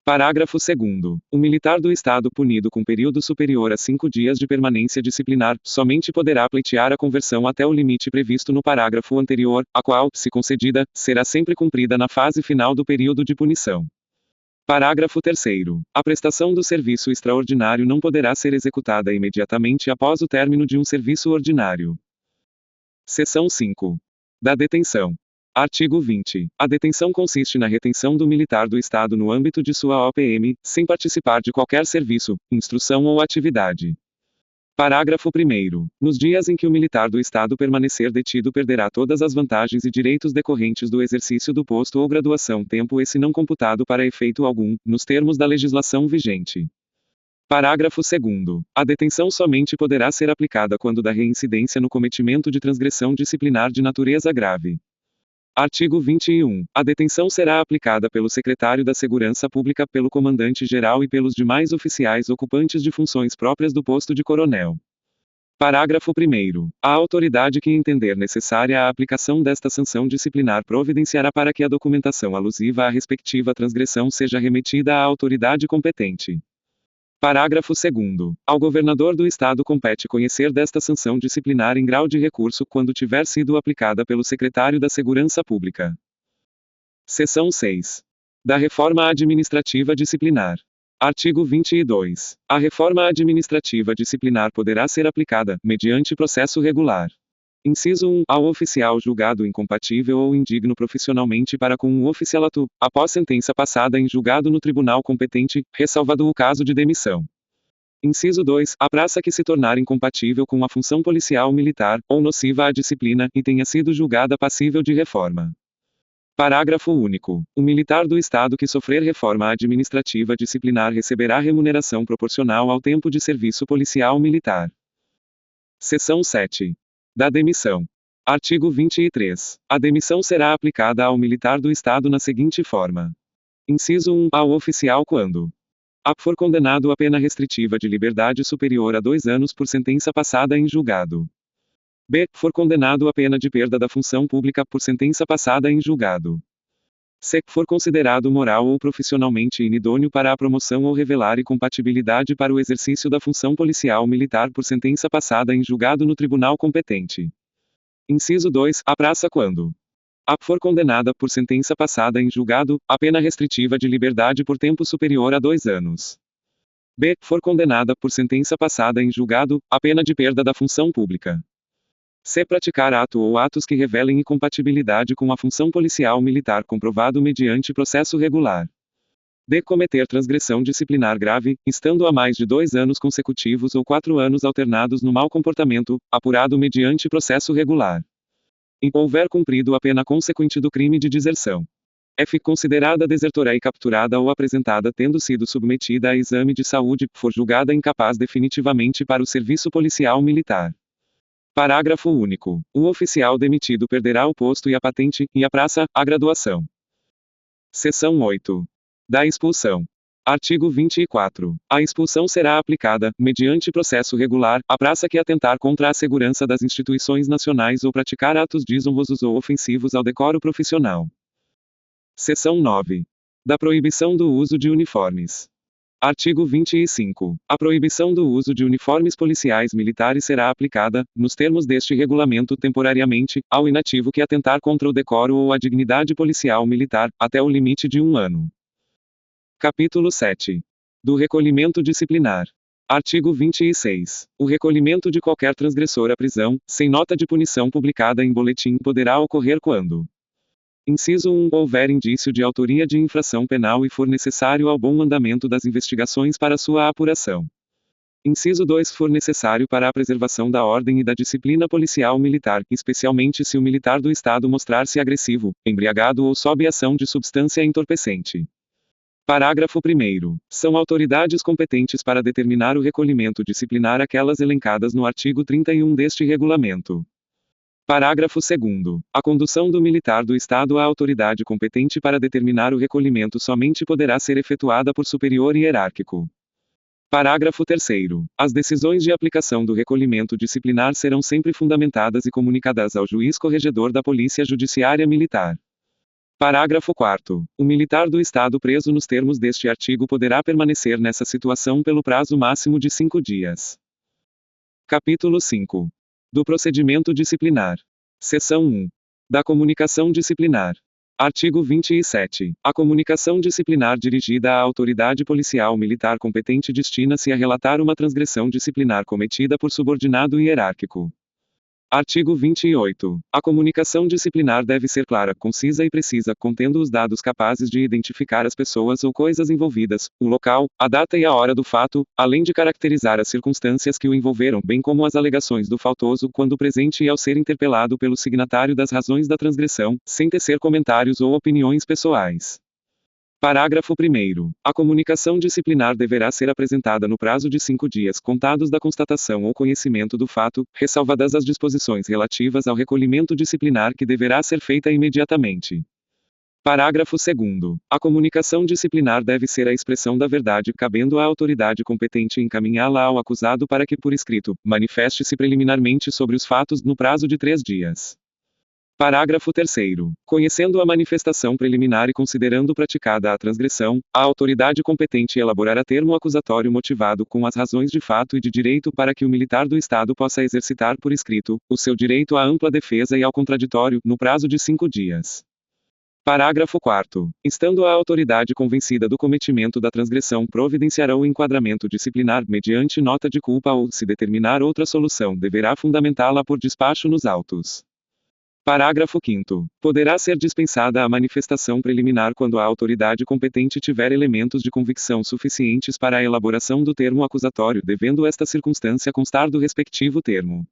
Parágrafo 2º. O militar do Estado punido com período superior a 5 dias de permanência disciplinar, somente poderá pleitear a conversão até o limite previsto no parágrafo anterior, a qual, se concedida, será sempre cumprida na fase final do período de punição. Parágrafo 3º. A prestação do serviço extraordinário não poderá ser executada imediatamente após o término de um serviço ordinário. Seção 5. Da detenção. Artigo 20. A detenção consiste na retenção do militar do Estado no âmbito de sua OPM, sem participar de qualquer serviço, instrução ou atividade. Parágrafo 1º. Nos dias em que o militar do Estado permanecer detido, perderá todas as vantagens e direitos decorrentes do exercício do posto ou graduação, tempo esse não computado para efeito algum, nos termos da legislação vigente. Parágrafo 2º. A detenção somente poderá ser aplicada quando da reincidência no cometimento de transgressão disciplinar de natureza grave. Artigo 21. A detenção será aplicada pelo secretário da Segurança Pública, pelo comandante-geral e pelos demais oficiais ocupantes de funções próprias do posto de coronel. Parágrafo 1º. A autoridade que entender necessária a aplicação desta sanção disciplinar providenciará para que a documentação alusiva à respectiva transgressão seja remetida à autoridade competente. Parágrafo 2º. Ao governador do Estado compete conhecer desta sanção disciplinar em grau de recurso quando tiver sido aplicada pelo secretário da Segurança Pública. Seção 6. Da reforma administrativa disciplinar. Artigo 22. A reforma administrativa disciplinar poderá ser aplicada, mediante processo regular. Inciso 1. Ao oficial julgado incompatível ou indigno profissionalmente para com o oficialato, após sentença passada em julgado no tribunal competente, ressalvado o caso de demissão. Inciso 2. A praça que se tornar incompatível com a função policial militar, ou nociva à disciplina, e tenha sido julgada passível de reforma. Parágrafo único. O militar do Estado que sofrer reforma administrativa disciplinar receberá remuneração proporcional ao tempo de serviço policial militar. Seção 7. Da demissão. Artigo 23. A demissão será aplicada ao militar do Estado na seguinte forma. Inciso 1. Ao oficial quando a. For condenado a pena restritiva de liberdade superior a 2 anos por sentença passada em julgado. B. For condenado a pena de perda da função pública por sentença passada em julgado. C. For considerado moral ou profissionalmente inidôneo para a promoção ou revelar incompatibilidade para o exercício da função policial militar por sentença passada em julgado no tribunal competente. Inciso 2. A praça quando a. For condenada por sentença passada em julgado, a pena restritiva de liberdade por tempo superior a 2 anos. B. For condenada por sentença passada em julgado, a pena de perda da função pública. C. Praticar ato ou atos que revelem incompatibilidade com a função policial militar comprovado mediante processo regular. D. Cometer transgressão disciplinar grave, estando há mais de 2 anos consecutivos ou 4 anos alternados no mau comportamento, apurado mediante processo regular. E houver cumprido a pena consequente do crime de deserção. F. Considerada desertora e capturada ou apresentada tendo sido submetida a exame de saúde, for julgada incapaz definitivamente para o serviço policial militar. Parágrafo único. O oficial demitido perderá o posto e a patente, e a praça, a graduação. Seção 8. Da expulsão. Artigo 24. A expulsão será aplicada, mediante processo regular, à praça que atentar contra a segurança das instituições nacionais ou praticar atos desonrosos ou ofensivos ao decoro profissional. Seção 9. Da proibição do uso de uniformes. Artigo 25. A proibição do uso de uniformes policiais militares será aplicada, nos termos deste regulamento temporariamente, ao inativo que atentar contra o decoro ou a dignidade policial militar, até o limite de 1 ano. Capítulo 7. Do recolhimento disciplinar. Artigo 26. O recolhimento de qualquer transgressor à prisão, sem nota de punição publicada em boletim, poderá ocorrer quando: Inciso 1. Houver indício de autoria de infração penal e for necessário ao bom andamento das investigações para sua apuração. Inciso 2. For necessário para a preservação da ordem e da disciplina policial militar, especialmente se o militar do Estado mostrar-se agressivo, embriagado ou sob ação de substância entorpecente. Parágrafo 1º. São autoridades competentes para determinar o recolhimento disciplinar aquelas elencadas no artigo 31 deste regulamento. Parágrafo 2º. A condução do militar do Estado à autoridade competente para determinar o recolhimento somente poderá ser efetuada por superior hierárquico. Parágrafo 3º. As decisões de aplicação do recolhimento disciplinar serão sempre fundamentadas e comunicadas ao juiz corregedor da Polícia Judiciária Militar. Parágrafo 4º. O militar do Estado preso nos termos deste artigo poderá permanecer nessa situação pelo prazo máximo de 5 dias. Capítulo 5. Do procedimento disciplinar. Seção 1. Da comunicação disciplinar. Artigo 27. A comunicação disciplinar dirigida à autoridade policial militar competente destina-se a relatar uma transgressão disciplinar cometida por subordinado hierárquico. Artigo 28. A comunicação disciplinar deve ser clara, concisa e precisa, contendo os dados capazes de identificar as pessoas ou coisas envolvidas, o local, a data e a hora do fato, além de caracterizar as circunstâncias que o envolveram, bem como as alegações do faltoso quando presente e ao ser interpelado pelo signatário das razões da transgressão, sem tecer comentários ou opiniões pessoais. Parágrafo 1º. A comunicação disciplinar deverá ser apresentada no prazo de 5 dias contados da constatação ou conhecimento do fato, ressalvadas as disposições relativas ao recolhimento disciplinar que deverá ser feita imediatamente. Parágrafo 2º. A comunicação disciplinar deve ser a expressão da verdade, cabendo à autoridade competente encaminhá-la ao acusado para que, por escrito, manifeste-se preliminarmente sobre os fatos no prazo de 3 dias. Parágrafo 3º. Conhecendo a manifestação preliminar e considerando praticada a transgressão, a autoridade competente elaborará termo acusatório motivado com as razões de fato e de direito para que o militar do Estado possa exercitar por escrito o seu direito à ampla defesa e ao contraditório, no prazo de 5 dias. Parágrafo 4º. Estando a autoridade convencida do cometimento da transgressão, providenciará o enquadramento disciplinar mediante nota de culpa ou, se determinar outra solução, deverá fundamentá-la por despacho nos autos. Parágrafo 5º. Poderá ser dispensada a manifestação preliminar quando a autoridade competente tiver elementos de convicção suficientes para a elaboração do termo acusatório, devendo esta circunstância constar do respectivo termo.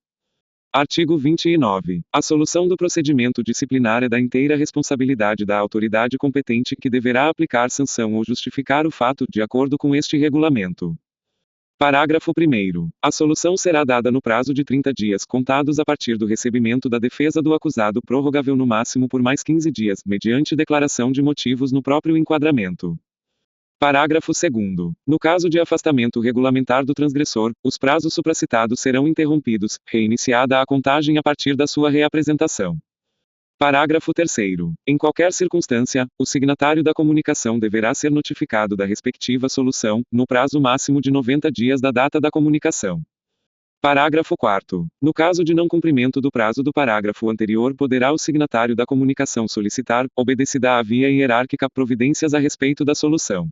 Artigo 29. A solução do procedimento disciplinar é da inteira responsabilidade da autoridade competente, que deverá aplicar sanção ou justificar o fato, de acordo com este regulamento. Parágrafo 1º. A solução será dada no prazo de 30 dias contados a partir do recebimento da defesa do acusado, prorrogável no máximo por mais 15 dias, mediante declaração de motivos no próprio enquadramento. Parágrafo 2º. No caso de afastamento regulamentar do transgressor, os prazos supracitados serão interrompidos, reiniciada a contagem a partir da sua reapresentação. Parágrafo 3º. Em qualquer circunstância, o signatário da comunicação deverá ser notificado da respectiva solução, no prazo máximo de 90 dias da data da comunicação. Parágrafo 4º. No caso de não cumprimento do prazo do parágrafo anterior, poderá o signatário da comunicação solicitar, obedecida a via hierárquica, providências a respeito da solução.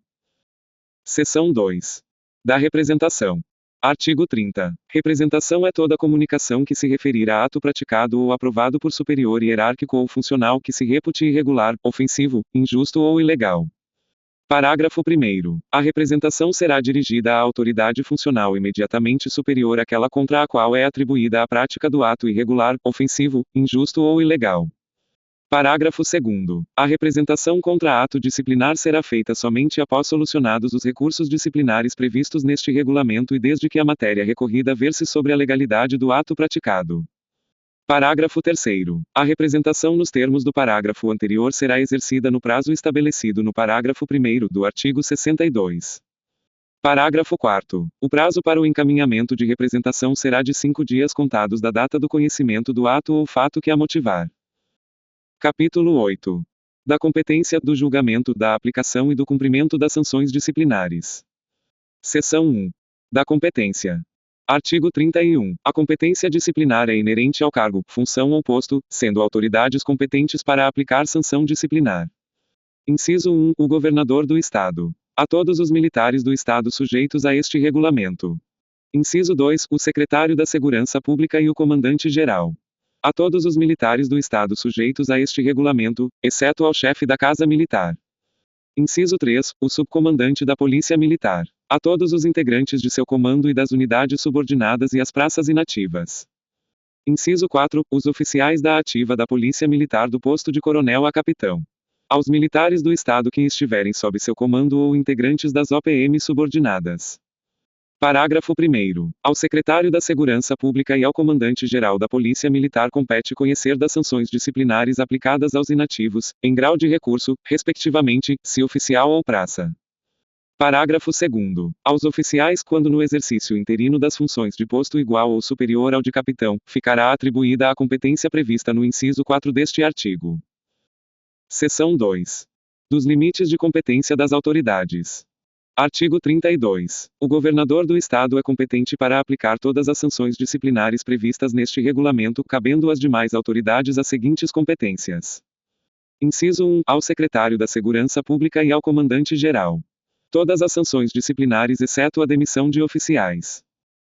Seção 2. Da representação. Artigo 30. Representação é toda comunicação que se referir a ato praticado ou aprovado por superior hierárquico ou funcional que se repute irregular, ofensivo, injusto ou ilegal. Parágrafo 1º. A representação será dirigida à autoridade funcional imediatamente superior àquela contra a qual é atribuída a prática do ato irregular, ofensivo, injusto ou ilegal. Parágrafo 2º. A representação contra ato disciplinar será feita somente após solucionados os recursos disciplinares previstos neste regulamento e desde que a matéria recorrida verse sobre a legalidade do ato praticado. Parágrafo 3º. A representação nos termos do parágrafo anterior será exercida no prazo estabelecido no parágrafo 1º do artigo 62. Parágrafo 4º. O prazo para o encaminhamento de representação será de 5 dias contados da data do conhecimento do ato ou fato que a motivar. Capítulo 8. Da competência, do julgamento, da aplicação e do cumprimento das sanções disciplinares. Seção 1. Da competência. Artigo 31. A competência disciplinar é inerente ao cargo, função ou posto, sendo autoridades competentes para aplicar sanção disciplinar. Inciso 1. O governador do Estado. A todos os militares do Estado sujeitos a este regulamento. Inciso 2. O secretário da Segurança Pública e o comandante-geral. A todos os militares do Estado sujeitos a este regulamento, exceto ao chefe da Casa Militar. Inciso 3. O subcomandante da Polícia Militar. A todos os integrantes de seu comando e das unidades subordinadas e as praças inativas. Inciso 4. Os oficiais da ativa da Polícia Militar do posto de coronel a capitão. Aos militares do Estado que estiverem sob seu comando ou integrantes das OPM subordinadas. Parágrafo 1º. Ao secretário da Segurança Pública e ao comandante-geral da Polícia Militar compete conhecer das sanções disciplinares aplicadas aos inativos, em grau de recurso, respectivamente, se oficial ou praça. Parágrafo 2º. Aos oficiais, quando no exercício interino das funções de posto igual ou superior ao de capitão, ficará atribuída a competência prevista no inciso 4 deste artigo. Seção 2. Dos limites de competência das autoridades. Artigo 32. O governador do Estado é competente para aplicar todas as sanções disciplinares previstas neste regulamento, cabendo às demais autoridades as seguintes competências. Inciso 1. Ao secretário da Segurança Pública e ao comandante-geral. Todas as sanções disciplinares exceto a demissão de oficiais.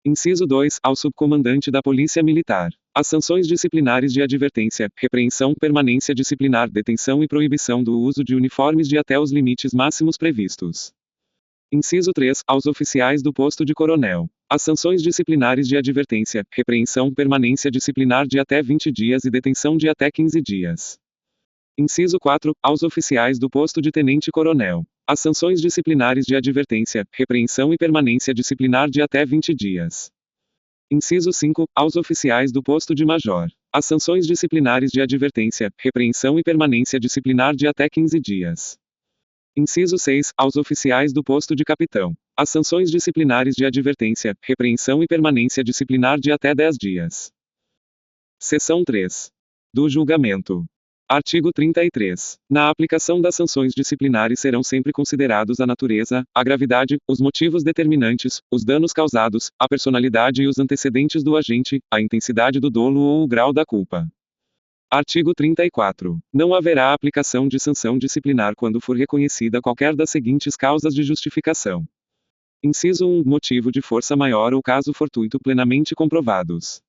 Inciso 2. Ao subcomandante da Polícia Militar. As sanções disciplinares de advertência, repreensão, permanência disciplinar, detenção e proibição do uso de uniformes de até os limites máximos previstos. Inciso 3. Aos oficiais do posto de coronel. As sanções disciplinares de advertência, repreensão, permanência disciplinar de até 20 dias e detenção de até 15 dias. Inciso 4. Aos oficiais do posto de tenente-coronel. As sanções disciplinares de advertência, repreensão e permanência disciplinar de até 20 dias. Inciso 5. Aos oficiais do posto de major. As sanções disciplinares de advertência, repreensão e permanência disciplinar de até 15 dias. Inciso 6. Aos oficiais do posto de capitão. As sanções disciplinares de advertência, repreensão e permanência disciplinar de até 10 dias. Seção 3. Do julgamento. Artigo 33. Na aplicação das sanções disciplinares serão sempre considerados a natureza, a gravidade, os motivos determinantes, os danos causados, a personalidade e os antecedentes do agente, a intensidade do dolo ou o grau da culpa. Artigo 34. Não haverá aplicação de sanção disciplinar quando for reconhecida qualquer das seguintes causas de justificação. Inciso 1. Motivo de força maior ou caso fortuito plenamente comprovados.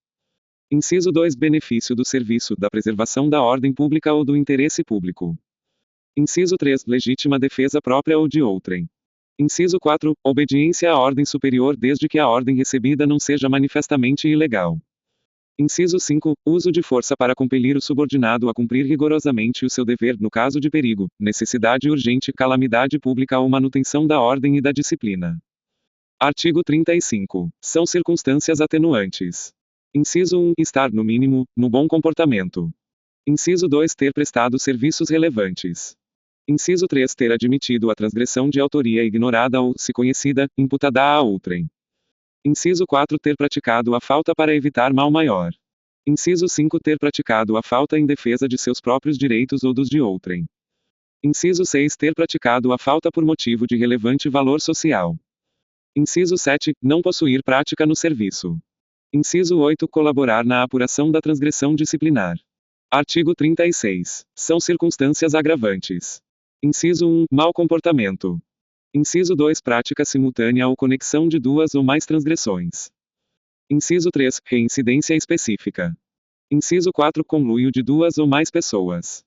Inciso 2. Benefício do serviço, da preservação da ordem pública ou do interesse público. Inciso 3. Legítima defesa própria ou de outrem. Inciso 4. Obediência à ordem superior desde que a ordem recebida não seja manifestamente ilegal. Inciso 5. Uso de força para compelir o subordinado a cumprir rigorosamente o seu dever no caso de perigo, necessidade urgente, calamidade pública ou manutenção da ordem e da disciplina. Artigo 35. São circunstâncias atenuantes. Inciso 1. Estar, no mínimo, no bom comportamento. Inciso 2. Ter prestado serviços relevantes. Inciso 3. Ter admitido a transgressão de autoria ignorada ou, se conhecida, imputada a outrem. Inciso 4. Ter praticado a falta para evitar mal maior. Inciso 5. Ter praticado a falta em defesa de seus próprios direitos ou dos de outrem. Inciso 6. Ter praticado a falta por motivo de relevante valor social. Inciso 7. Não possuir prática no serviço. Inciso 8. Colaborar na apuração da transgressão disciplinar. Artigo 36. São circunstâncias agravantes. Inciso 1. Mau comportamento. Inciso 2. Prática simultânea ou conexão de duas ou mais transgressões. Inciso 3. Reincidência específica. Inciso 4. Conluio de duas ou mais pessoas.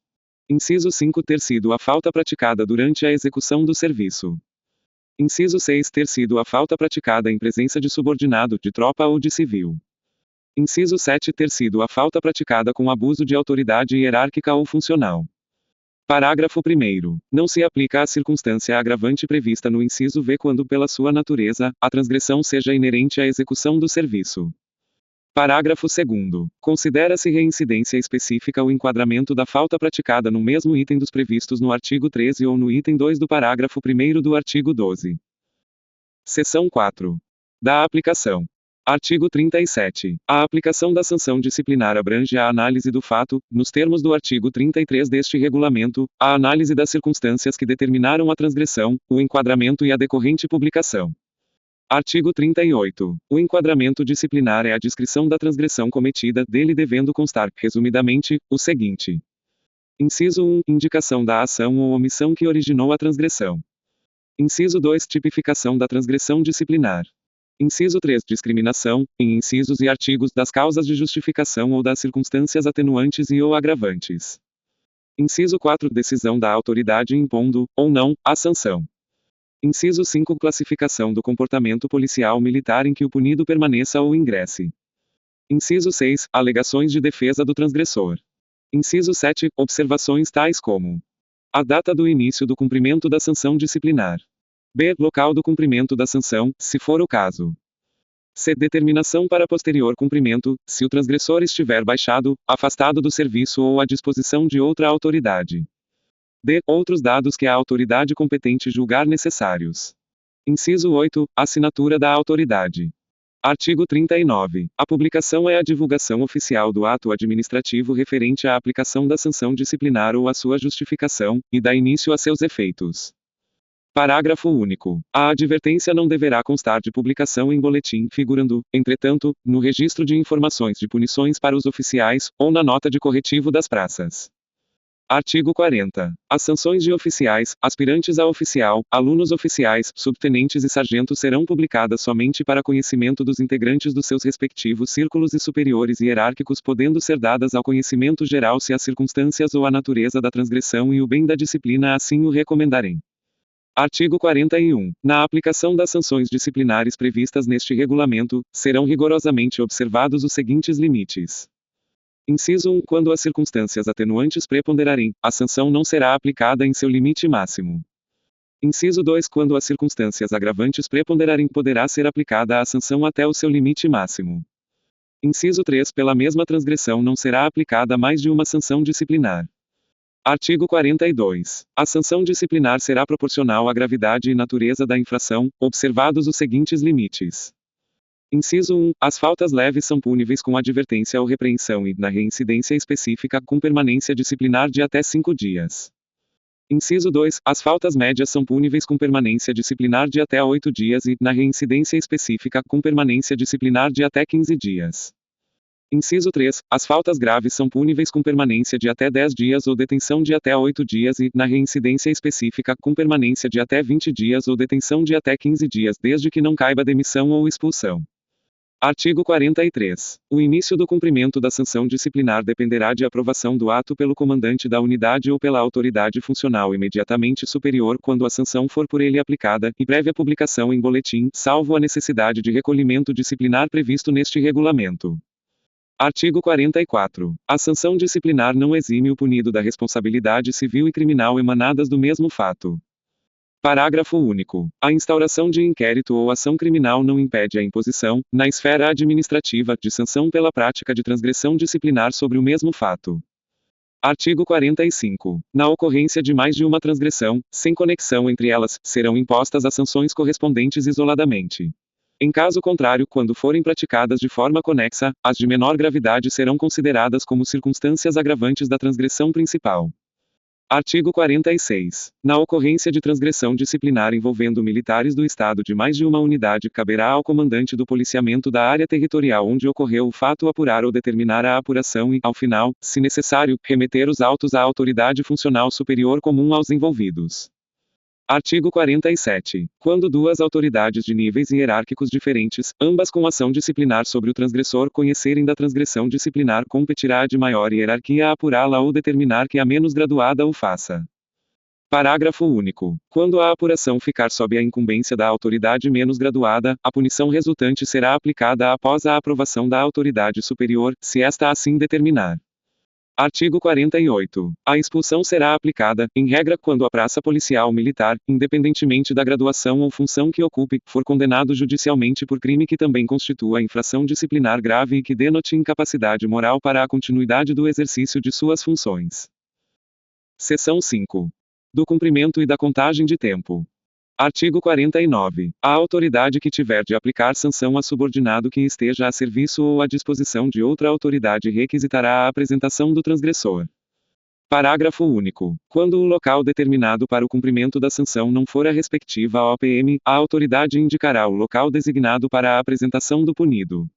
Inciso 5. Ter sido a falta praticada durante a execução do serviço. Inciso 6. Ter sido a falta praticada em presença de subordinado, de tropa ou de civil. Inciso 7. Ter sido a falta praticada com abuso de autoridade hierárquica ou funcional. Parágrafo 1º. Não se aplica a circunstância agravante prevista no inciso V quando, pela sua natureza, a transgressão seja inerente à execução do serviço. Parágrafo 2º. Considera-se reincidência específica o enquadramento da falta praticada no mesmo item dos previstos no artigo 13 ou no item 2 do parágrafo 1º do artigo 12. Seção 4. Da aplicação. Artigo 37. A aplicação da sanção disciplinar abrange a análise do fato, nos termos do artigo 33 deste regulamento, a análise das circunstâncias que determinaram a transgressão, o enquadramento e a decorrente publicação. Artigo 38. O enquadramento disciplinar é a descrição da transgressão cometida, dele devendo constar, resumidamente, o seguinte. Inciso 1. Indicação da ação ou omissão que originou a transgressão. Inciso 2. Tipificação da transgressão disciplinar. Inciso 3. Discriminação, em incisos e artigos, das causas de justificação ou das circunstâncias atenuantes e ou agravantes. Inciso 4. Decisão da autoridade impondo, ou não, a sanção. Inciso 5. Classificação do comportamento policial militar em que o punido permaneça ou ingresse. Inciso 6. Alegações de defesa do transgressor. Inciso 7. Observações tais como: a data do início do cumprimento da sanção disciplinar. B. Local do cumprimento da sanção, se for o caso. C. Determinação para posterior cumprimento, se o transgressor estiver baixado, afastado do serviço ou à disposição de outra autoridade. D. Outros dados que a autoridade competente julgar necessários. Inciso 8. Assinatura da autoridade. Artigo 39. A publicação é a divulgação oficial do ato administrativo referente à aplicação da sanção disciplinar ou à sua justificação, e dá início a seus efeitos. Parágrafo único. A advertência não deverá constar de publicação em boletim, figurando, entretanto, no registro de informações de punições para os oficiais, ou na nota de corretivo das praças. Artigo 40. As sanções de oficiais, aspirantes a oficial, alunos oficiais, subtenentes e sargentos serão publicadas somente para conhecimento dos integrantes dos seus respectivos círculos e superiores hierárquicos, podendo ser dadas ao conhecimento geral se as circunstâncias ou a natureza da transgressão e o bem da disciplina assim o recomendarem. Artigo 41. Na aplicação das sanções disciplinares previstas neste regulamento, serão rigorosamente observados os seguintes limites. Inciso 1. Quando as circunstâncias atenuantes preponderarem, a sanção não será aplicada em seu limite máximo. Inciso 2. Quando as circunstâncias agravantes preponderarem, poderá ser aplicada a sanção até o seu limite máximo. Inciso 3. Pela mesma transgressão não será aplicada mais de uma sanção disciplinar. Artigo 42. A sanção disciplinar será proporcional à gravidade e natureza da infração, observados os seguintes limites. Inciso 1. As faltas leves são puníveis com advertência ou repreensão e, na reincidência específica, com permanência disciplinar de até 5 dias. Inciso 2. As faltas médias são puníveis com permanência disciplinar de até 8 dias e, na reincidência específica, com permanência disciplinar de até 15 dias. Inciso 3. As faltas graves são puníveis com permanência de até 10 dias ou detenção de até 8 dias e, na reincidência específica, com permanência de até 20 dias ou detenção de até 15 dias, desde que não caiba demissão ou expulsão. Artigo 43. O início do cumprimento da sanção disciplinar dependerá de aprovação do ato pelo comandante da unidade ou pela autoridade funcional imediatamente superior quando a sanção for por ele aplicada, e prévia publicação em boletim, salvo a necessidade de recolhimento disciplinar previsto neste regulamento. Artigo 44. A sanção disciplinar não exime o punido da responsabilidade civil e criminal emanadas do mesmo fato. Parágrafo único. A instauração de inquérito ou ação criminal não impede a imposição, na esfera administrativa, de sanção pela prática de transgressão disciplinar sobre o mesmo fato. Artigo 45. Na ocorrência de mais de uma transgressão, sem conexão entre elas, serão impostas as sanções correspondentes isoladamente. Em caso contrário, quando forem praticadas de forma conexa, as de menor gravidade serão consideradas como circunstâncias agravantes da transgressão principal. Artigo 46. Na ocorrência de transgressão disciplinar envolvendo militares do Estado de mais de uma unidade, caberá ao comandante do policiamento da área territorial onde ocorreu o fato apurar ou determinar a apuração e, ao final, se necessário, remeter os autos à autoridade funcional superior comum aos envolvidos. Artigo 47. Quando duas autoridades de níveis hierárquicos diferentes, ambas com ação disciplinar sobre o transgressor, conhecerem da transgressão disciplinar, competirá a de maior hierarquia a apurá-la ou determinar que a menos graduada o faça. Parágrafo único. Quando a apuração ficar sob a incumbência da autoridade menos graduada, a punição resultante será aplicada após a aprovação da autoridade superior, se esta assim determinar. Artigo 48. A expulsão será aplicada, em regra, quando a praça policial militar, independentemente da graduação ou função que ocupe, for condenado judicialmente por crime que também constitua infração disciplinar grave e que denote incapacidade moral para a continuidade do exercício de suas funções. Seção 5. Do cumprimento e da contagem de tempo. Artigo 49. A autoridade que tiver de aplicar sanção a subordinado que esteja a serviço ou à disposição de outra autoridade requisitará a apresentação do transgressor. Parágrafo único. Quando o local determinado para o cumprimento da sanção não for a respectiva OPM, a autoridade indicará o local designado para a apresentação do punido.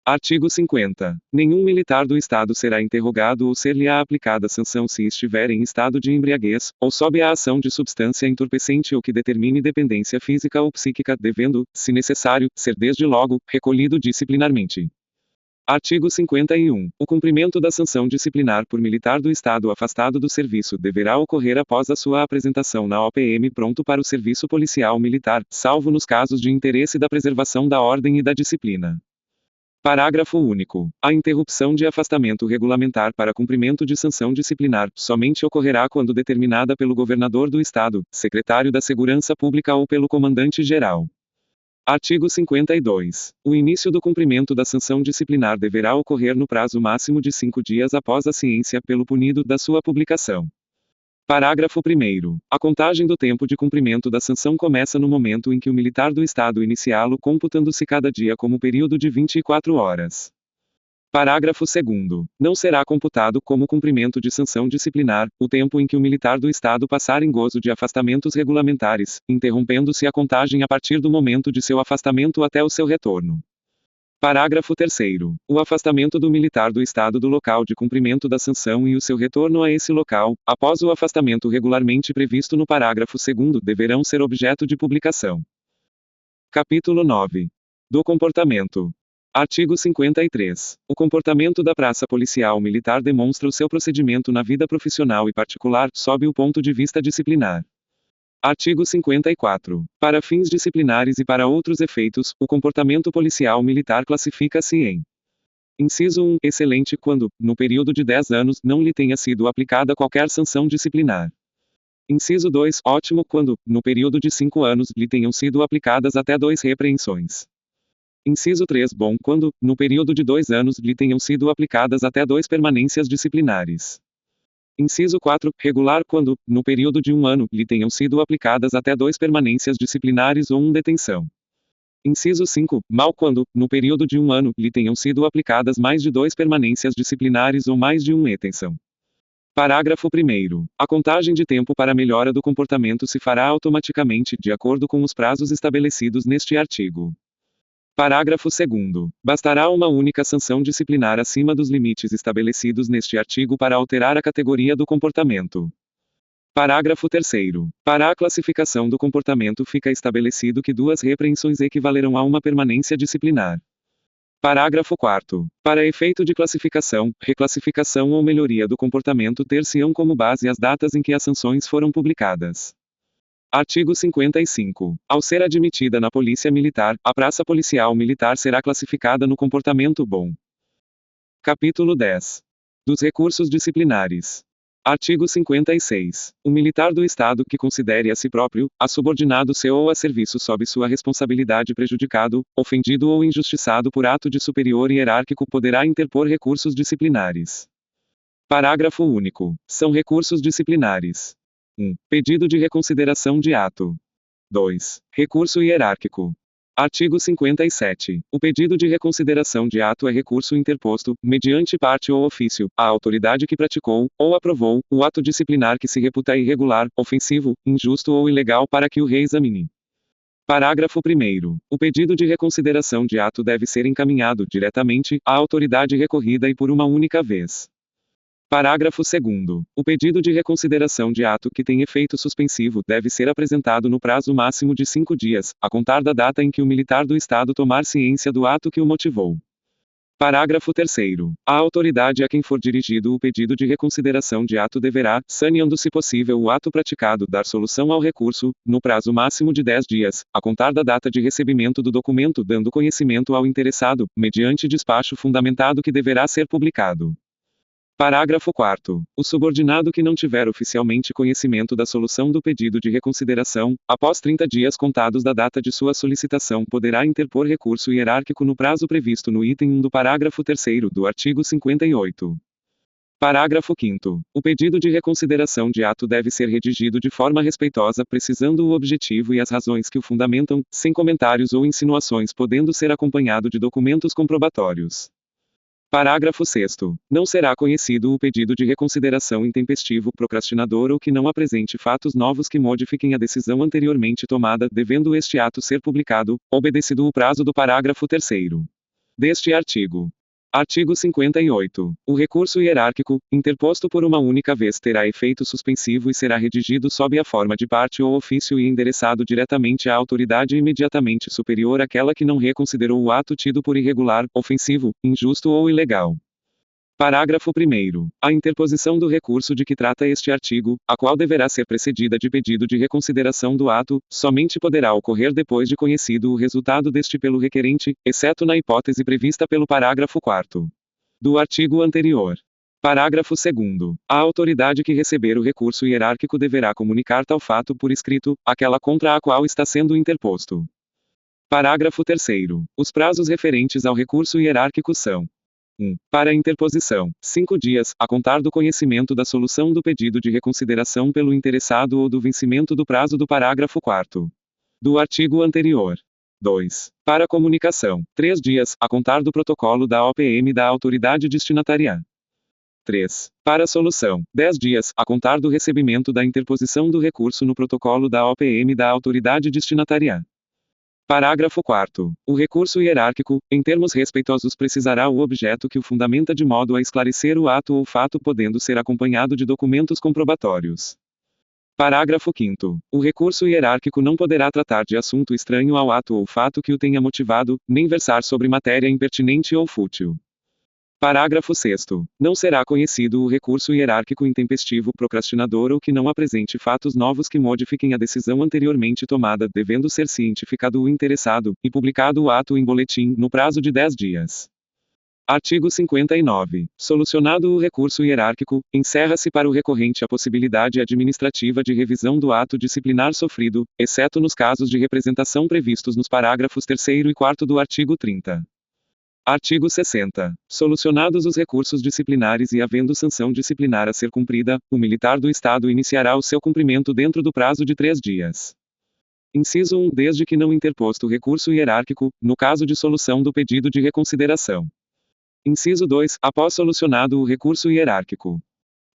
Artigo 50. Nenhum militar do Estado será interrogado ou ser-lhe-á aplicada sanção se estiver em estado de embriaguez, ou sob a ação de substância entorpecente ou que determine dependência física ou psíquica, devendo, se necessário, ser desde logo, recolhido disciplinarmente. Artigo 51. O cumprimento da sanção disciplinar por militar do Estado afastado do serviço deverá ocorrer após a sua apresentação na OPM pronto para o serviço policial militar, salvo nos casos de interesse da preservação da ordem e da disciplina. Parágrafo único. A interrupção de afastamento regulamentar para cumprimento de sanção disciplinar somente ocorrerá quando determinada pelo governador do Estado, secretário da Segurança Pública ou pelo comandante-geral. Artigo 52. O início do cumprimento da sanção disciplinar deverá ocorrer no prazo máximo de 5 dias após a ciência pelo punido da sua publicação. Parágrafo 1º. A contagem do tempo de cumprimento da sanção começa no momento em que o militar do Estado iniciá-lo, computando-se cada dia como período de 24 horas. Parágrafo 2º. Não será computado como cumprimento de sanção disciplinar o tempo em que o militar do Estado passar em gozo de afastamentos regulamentares, interrompendo-se a contagem a partir do momento de seu afastamento até o seu retorno. Parágrafo 3º. O afastamento do militar do Estado do local de cumprimento da sanção e o seu retorno a esse local, após o afastamento regularmente previsto no parágrafo 2º, deverão ser objeto de publicação. Capítulo 9. Do comportamento. Artigo 53. O comportamento da praça policial militar demonstra o seu procedimento na vida profissional e particular, sob o ponto de vista disciplinar. Artigo 54. Para fins disciplinares e para outros efeitos, o comportamento policial militar classifica-se em: Inciso 1. Excelente quando, no período de 10 anos, não lhe tenha sido aplicada qualquer sanção disciplinar. Inciso 2. Ótimo quando, no período de 5 anos, lhe tenham sido aplicadas até 2 repreensões. Inciso 3. Bom quando, no período de 2 anos, lhe tenham sido aplicadas até 2 permanências disciplinares. Inciso 4. Regular quando, no período de 1 ano, lhe tenham sido aplicadas até 2 permanências disciplinares ou 1 detenção. Inciso 5. Mal quando, no período de 1 ano, lhe tenham sido aplicadas mais de 2 permanências disciplinares ou mais de 1 detenção. Parágrafo 1º. A contagem de tempo para a melhora do comportamento se fará automaticamente, de acordo com os prazos estabelecidos neste artigo. Parágrafo 2º. Bastará uma única sanção disciplinar acima dos limites estabelecidos neste artigo para alterar a categoria do comportamento. Parágrafo 3º. Para a classificação do comportamento fica estabelecido que 2 repreensões equivalerão a uma permanência disciplinar. Parágrafo 4º. Para efeito de classificação, reclassificação ou melhoria do comportamento ter-se-ão como base as datas em que as sanções foram publicadas. Artigo 55. Ao ser admitida na Polícia Militar, a praça policial militar será classificada no comportamento bom. Capítulo 10. Dos recursos disciplinares. Artigo 56. O militar do Estado que considere a si próprio, a subordinado seu ou a serviço sob sua responsabilidade prejudicado, ofendido ou injustiçado por ato de superior hierárquico poderá interpor recursos disciplinares. Parágrafo único. São recursos disciplinares: 1. Pedido de reconsideração de ato. 2. Recurso hierárquico. Artigo 57. O pedido de reconsideração de ato é recurso interposto, mediante parte ou ofício, à autoridade que praticou, ou aprovou, o ato disciplinar que se reputa irregular, ofensivo, injusto ou ilegal para que o reexamine. Parágrafo 1º. O pedido de reconsideração de ato deve ser encaminhado diretamente à autoridade recorrida e por uma única vez. Parágrafo 2º. O pedido de reconsideração de ato que tem efeito suspensivo deve ser apresentado no prazo máximo de 5 dias, a contar da data em que o militar do Estado tomar ciência do ato que o motivou. Parágrafo 3º. A autoridade a quem for dirigido o pedido de reconsideração de ato deverá, saneando-se possível o ato praticado, dar solução ao recurso, no prazo máximo de 10 dias, a contar da data de recebimento do documento, dando conhecimento ao interessado, mediante despacho fundamentado que deverá ser publicado. Parágrafo 4º. O subordinado que não tiver oficialmente conhecimento da solução do pedido de reconsideração, após 30 dias contados da data de sua solicitação, poderá interpor recurso hierárquico no prazo previsto no item 1 do parágrafo 3º do artigo 58. Parágrafo 5º. O pedido de reconsideração de ato deve ser redigido de forma respeitosa, precisando o objetivo e as razões que o fundamentam, sem comentários ou insinuações, podendo ser acompanhado de documentos comprobatórios. Parágrafo 6º. Não será conhecido o pedido de reconsideração intempestivo, procrastinador ou que não apresente fatos novos que modifiquem a decisão anteriormente tomada, devendo este ato ser publicado, obedecido o prazo do parágrafo 3º deste artigo. Artigo 58. O recurso hierárquico, interposto por uma única vez, terá efeito suspensivo e será redigido sob a forma de parte ou ofício e endereçado diretamente à autoridade imediatamente superior àquela que não reconsiderou o ato tido por irregular, ofensivo, injusto ou ilegal. Parágrafo 1º. A interposição do recurso de que trata este artigo, a qual deverá ser precedida de pedido de reconsideração do ato, somente poderá ocorrer depois de conhecido o resultado deste pelo requerente, exceto na hipótese prevista pelo parágrafo 4º do artigo anterior. Parágrafo 2º. A autoridade que receber o recurso hierárquico deverá comunicar tal fato por escrito, àquela contra a qual está sendo interposto. Parágrafo 3º. Os prazos referentes ao recurso hierárquico são: 1. Para a interposição, 5 dias, a contar do conhecimento da solução do pedido de reconsideração pelo interessado ou do vencimento do prazo do parágrafo 4º do artigo anterior. 2. Para a comunicação, 3 dias, a contar do protocolo da OPM da autoridade destinatária. 3. Para a solução, 10 dias, a contar do recebimento da interposição do recurso no protocolo da OPM da autoridade destinatária. Parágrafo 4º. O recurso hierárquico, em termos respeitosos, precisará o objeto que o fundamenta de modo a esclarecer o ato ou fato, podendo ser acompanhado de documentos comprobatórios. Parágrafo 5º. O recurso hierárquico não poderá tratar de assunto estranho ao ato ou fato que o tenha motivado, nem versar sobre matéria impertinente ou fútil. Parágrafo 6º. Não será conhecido o recurso hierárquico intempestivo, procrastinador ou que não apresente fatos novos que modifiquem a decisão anteriormente tomada, devendo ser cientificado o interessado, e publicado o ato em boletim, no prazo de 10 dias. Artigo 59. Solucionado o recurso hierárquico, encerra-se para o recorrente a possibilidade administrativa de revisão do ato disciplinar sofrido, exceto nos casos de representação previstos nos parágrafos 3º e 4º do artigo 30. Artigo 60. Solucionados os recursos disciplinares e havendo sanção disciplinar a ser cumprida, o militar do Estado iniciará o seu cumprimento dentro do prazo de 3 dias. Inciso 1. Desde que não interposto recurso hierárquico, no caso de solução do pedido de reconsideração. Inciso 2. Após solucionado o recurso hierárquico.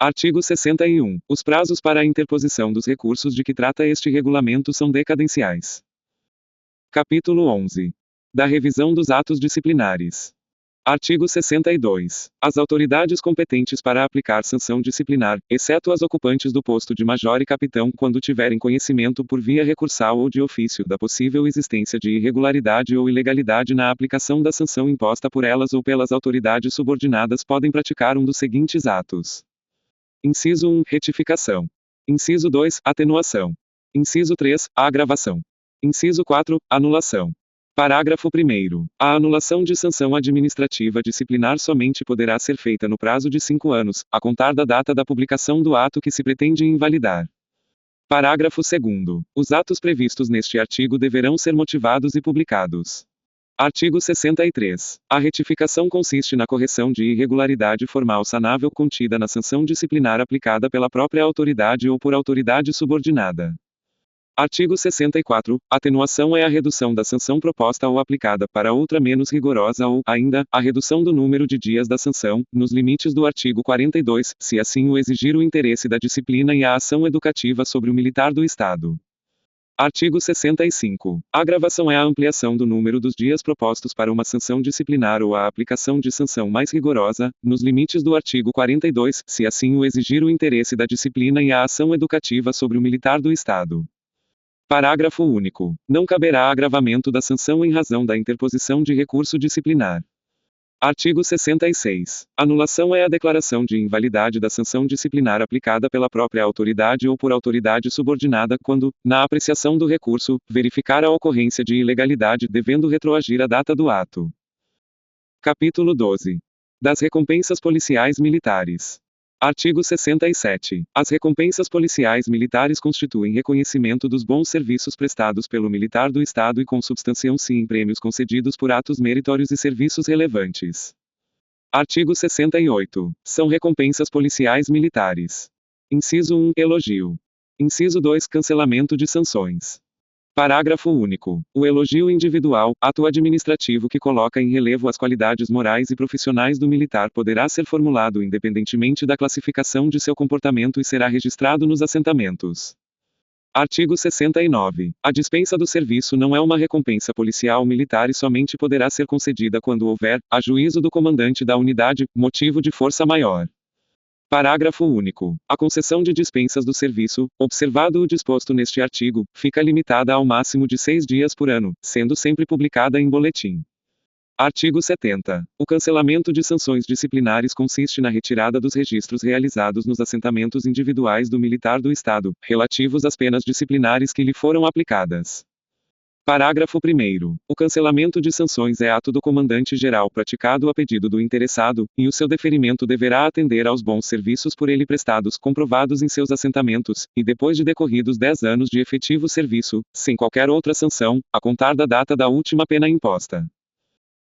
Artigo 61. Os prazos para a interposição dos recursos de que trata este regulamento são decadenciais. Capítulo 11. Da revisão dos atos disciplinares. Artigo 62. As autoridades competentes para aplicar sanção disciplinar, exceto as ocupantes do posto de major e capitão, quando tiverem conhecimento por via recursal ou de ofício da possível existência de irregularidade ou ilegalidade na aplicação da sanção imposta por elas ou pelas autoridades subordinadas, podem praticar um dos seguintes atos. Inciso 1. Retificação. Inciso 2. Atenuação. Inciso 3. Agravação. Inciso 4. Anulação. Parágrafo 1º. A anulação de sanção administrativa disciplinar somente poderá ser feita no prazo de 5 anos, a contar da data da publicação do ato que se pretende invalidar. Parágrafo 2º. Os atos previstos neste artigo deverão ser motivados e publicados. Artigo 63. A retificação consiste na correção de irregularidade formal sanável contida na sanção disciplinar aplicada pela própria autoridade ou por autoridade subordinada. Artigo 64. Atenuação é a redução da sanção proposta ou aplicada para outra menos rigorosa ou, ainda, a redução do número de dias da sanção, nos limites do artigo 42, se assim o exigir o interesse da disciplina e a ação educativa sobre o militar do Estado. Artigo 65. A agravação é a ampliação do número dos dias propostos para uma sanção disciplinar ou a aplicação de sanção mais rigorosa, nos limites do artigo 42, se assim o exigir o interesse da disciplina e a ação educativa sobre o militar do Estado. Parágrafo único. Não caberá agravamento da sanção em razão da interposição de recurso disciplinar. Artigo 66. Anulação é a declaração de invalidade da sanção disciplinar aplicada pela própria autoridade ou por autoridade subordinada quando, na apreciação do recurso, verificar a ocorrência de ilegalidade devendo retroagir a data do ato. Capítulo 12. Das recompensas policiais militares. Artigo 67. As recompensas policiais militares constituem reconhecimento dos bons serviços prestados pelo militar do Estado e consubstanciam-se em prêmios concedidos por atos meritórios e serviços relevantes. Artigo 68. São recompensas policiais militares. Inciso 1. Elogio. Inciso 2. Cancelamento de sanções. Parágrafo único. O elogio individual, ato administrativo que coloca em relevo as qualidades morais e profissionais do militar, poderá ser formulado independentemente da classificação de seu comportamento e será registrado nos assentamentos. Artigo 69. A dispensa do serviço não é uma recompensa policial militar e somente poderá ser concedida quando houver, a juízo do comandante da unidade, motivo de força maior. Parágrafo único. A concessão de dispensas do serviço, observado o disposto neste artigo, fica limitada ao máximo de 6 dias por ano, sendo sempre publicada em boletim. Artigo 70. O cancelamento de sanções disciplinares consiste na retirada dos registros realizados nos assentamentos individuais do militar do Estado, relativos às penas disciplinares que lhe foram aplicadas. Parágrafo 1º. O cancelamento de sanções é ato do comandante-geral praticado a pedido do interessado, e o seu deferimento deverá atender aos bons serviços por ele prestados comprovados em seus assentamentos, e depois de decorridos 10 anos de efetivo serviço, sem qualquer outra sanção, a contar da data da última pena imposta.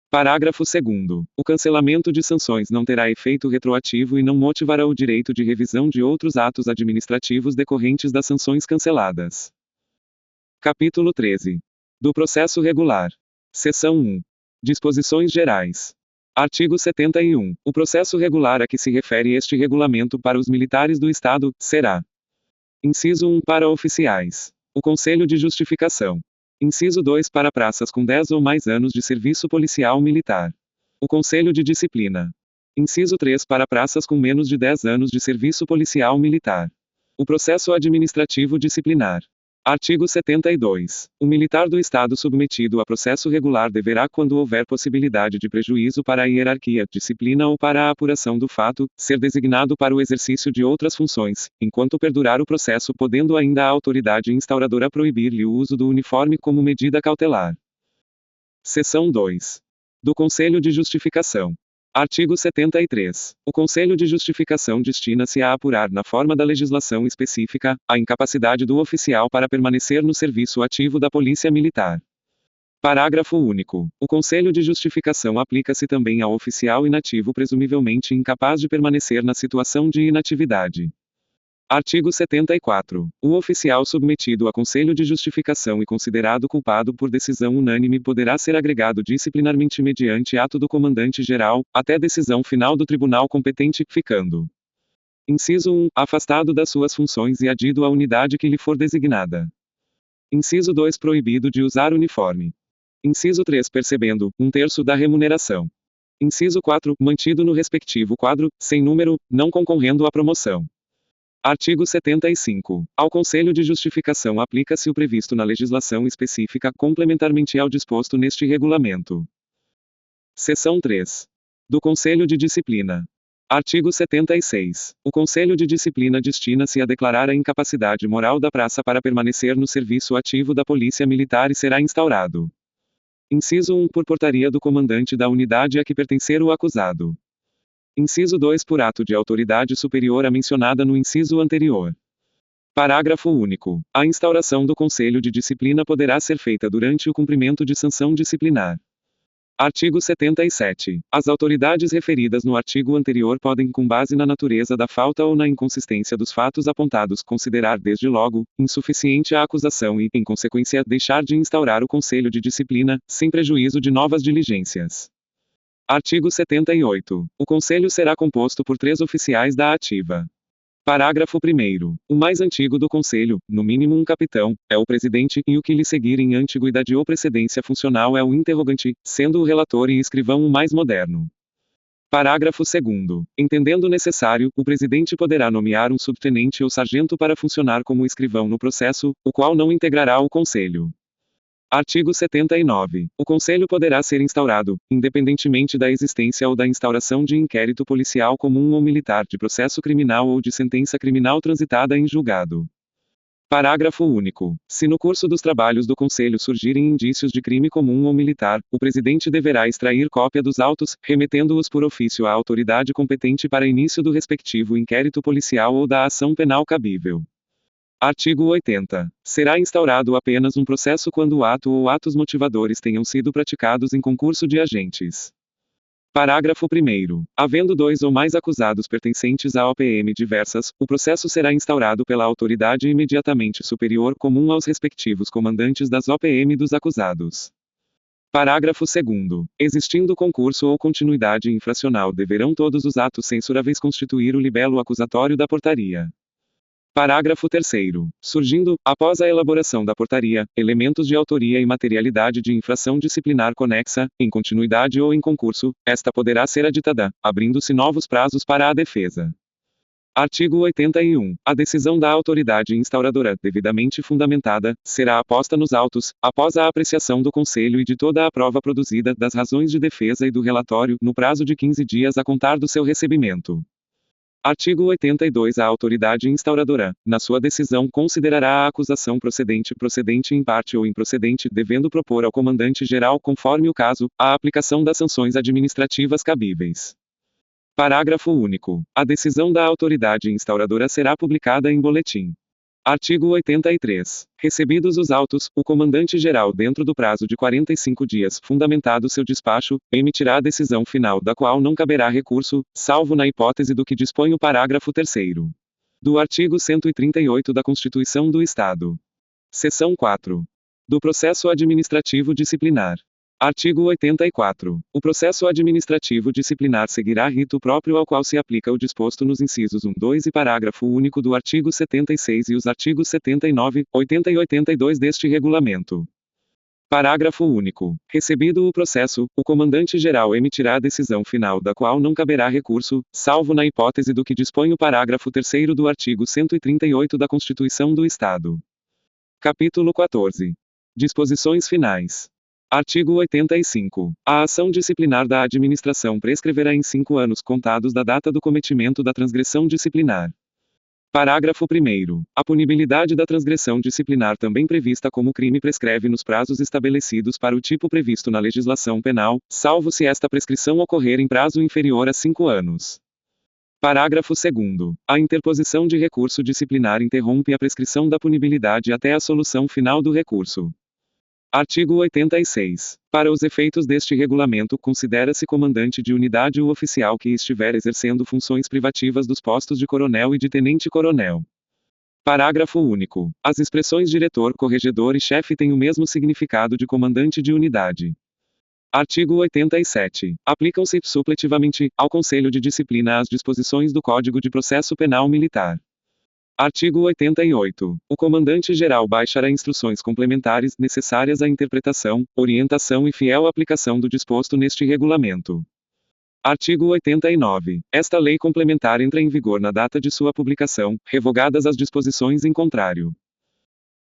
Parágrafo 2º. O cancelamento de sanções não terá efeito retroativo e não motivará o direito de revisão de outros atos administrativos decorrentes das sanções canceladas. Capítulo 13. Do processo regular. Seção 1. Disposições gerais. Artigo 71. O processo regular a que se refere este regulamento para os militares do Estado, será: Inciso 1. Para oficiais. O Conselho de Justificação. Inciso 2. Para praças com 10 ou mais anos de serviço policial militar. O Conselho de Disciplina. Inciso 3. Para praças com menos de 10 anos de serviço policial militar. O processo administrativo disciplinar. Artigo 72. O militar do Estado submetido a processo regular deverá, quando houver possibilidade de prejuízo para a hierarquia, disciplina ou para a apuração do fato, ser designado para o exercício de outras funções, enquanto perdurar o processo, podendo ainda a autoridade instauradora proibir-lhe o uso do uniforme como medida cautelar. Seção 2. Do Conselho de Justificação. Artigo 73. O Conselho de Justificação destina-se a apurar, na forma da legislação específica, a incapacidade do oficial para permanecer no serviço ativo da Polícia Militar. Parágrafo único. O Conselho de Justificação aplica-se também ao oficial inativo presumivelmente incapaz de permanecer na situação de inatividade. Artigo 74. O oficial submetido a Conselho de Justificação e considerado culpado por decisão unânime poderá ser agregado disciplinarmente mediante ato do comandante-geral, até decisão final do tribunal competente, ficando: Inciso 1. Afastado das suas funções e adido à unidade que lhe for designada. Inciso 2. Proibido de usar uniforme. Inciso 3. Percebendo 1/3 da remuneração. Inciso 4. Mantido no respectivo quadro, sem número, não concorrendo à promoção. Artigo 75. Ao Conselho de Justificação aplica-se o previsto na legislação específica, complementarmente ao disposto neste regulamento. Seção 3. Do Conselho de Disciplina. Artigo 76. O Conselho de Disciplina destina-se a declarar a incapacidade moral da praça para permanecer no serviço ativo da Polícia Militar e será instaurado: Inciso 1. Por portaria do comandante da unidade a que pertencer o acusado. Inciso 2. Por ato de autoridade superior à mencionada no inciso anterior. Parágrafo único. A instauração do Conselho de Disciplina poderá ser feita durante o cumprimento de sanção disciplinar. Artigo 77. As autoridades referidas no artigo anterior podem, com base na natureza da falta ou na inconsistência dos fatos apontados, considerar desde logo insuficiente a acusação e, em consequência, deixar de instaurar o Conselho de Disciplina, sem prejuízo de novas diligências. Artigo 78. O Conselho será composto por 3 oficiais da ativa. Parágrafo 1º. O mais antigo do Conselho, no mínimo um capitão, é o presidente, e o que lhe seguir em antiguidade ou precedência funcional é o interrogante, sendo o relator e escrivão o mais moderno. Parágrafo 2º. Entendendo necessário, o presidente poderá nomear um subtenente ou sargento para funcionar como escrivão no processo, o qual não integrará o Conselho. Artigo 79. O Conselho poderá ser instaurado, independentemente da existência ou da instauração de inquérito policial comum ou militar, de processo criminal ou de sentença criminal transitada em julgado. Parágrafo único. Se no curso dos trabalhos do Conselho surgirem indícios de crime comum ou militar, o presidente deverá extrair cópia dos autos, remetendo-os por ofício à autoridade competente para início do respectivo inquérito policial ou da ação penal cabível. Artigo 80. Será instaurado apenas um processo quando o ato ou atos motivadores tenham sido praticados em concurso de agentes. Parágrafo 1º. Havendo dois ou mais acusados pertencentes à OPM diversas, o processo será instaurado pela autoridade imediatamente superior comum aos respectivos comandantes das OPM dos acusados. Parágrafo 2º. Existindo concurso ou continuidade infracional, deverão todos os atos censuráveis constituir o libelo acusatório da portaria. Parágrafo 3º. Surgindo, após a elaboração da portaria, elementos de autoria e materialidade de infração disciplinar conexa, em continuidade ou em concurso, esta poderá ser aditada, abrindo-se novos prazos para a defesa. Artigo 81. A decisão da autoridade instauradora, devidamente fundamentada, será aposta nos autos, após a apreciação do Conselho e de toda a prova produzida, das razões de defesa e do relatório, no prazo de 15 dias a contar do seu recebimento. Artigo 82. A autoridade instauradora, na sua decisão, considerará a acusação procedente em parte ou improcedente, devendo propor ao comandante-geral, conforme o caso, a aplicação das sanções administrativas cabíveis. Parágrafo único. A decisão da autoridade instauradora será publicada em boletim. Artigo 83. Recebidos os autos, o comandante-geral, dentro do prazo de 45 dias, fundamentado seu despacho, emitirá a decisão final da qual não caberá recurso, salvo na hipótese do que dispõe o parágrafo 3º do artigo 138 da Constituição do Estado. Seção 4. Do processo administrativo disciplinar. Artigo 84. O processo administrativo disciplinar seguirá rito próprio ao qual se aplica o disposto nos incisos 1, 2 e parágrafo único do artigo 76 e os artigos 79, 80 e 82 deste regulamento. Parágrafo único. Recebido o processo, o comandante-geral emitirá a decisão final da qual não caberá recurso, salvo na hipótese do que dispõe o parágrafo 3º do artigo 138 da Constituição do Estado. Capítulo 14. Disposições finais. Artigo 85. A ação disciplinar da administração prescreverá em 5 anos contados da data do cometimento da transgressão disciplinar. Parágrafo 1º. A punibilidade da transgressão disciplinar também prevista como crime prescreve nos prazos estabelecidos para o tipo previsto na legislação penal, salvo se esta prescrição ocorrer em prazo inferior a 5 anos. Parágrafo 2º. A interposição de recurso disciplinar interrompe a prescrição da punibilidade até a solução final do recurso. Artigo 86. Para os efeitos deste regulamento, considera-se comandante de unidade o oficial que estiver exercendo funções privativas dos postos de coronel e de tenente-coronel. Parágrafo único. As expressões diretor, corregedor e chefe têm o mesmo significado de comandante de unidade. Artigo 87. Aplicam-se, supletivamente, ao Conselho de Disciplina as disposições do Código de Processo Penal Militar. Artigo 88. O comandante-geral baixará instruções complementares necessárias à interpretação, orientação e fiel aplicação do disposto neste regulamento. Artigo 89. Esta lei complementar entra em vigor na data de sua publicação, revogadas as disposições em contrário.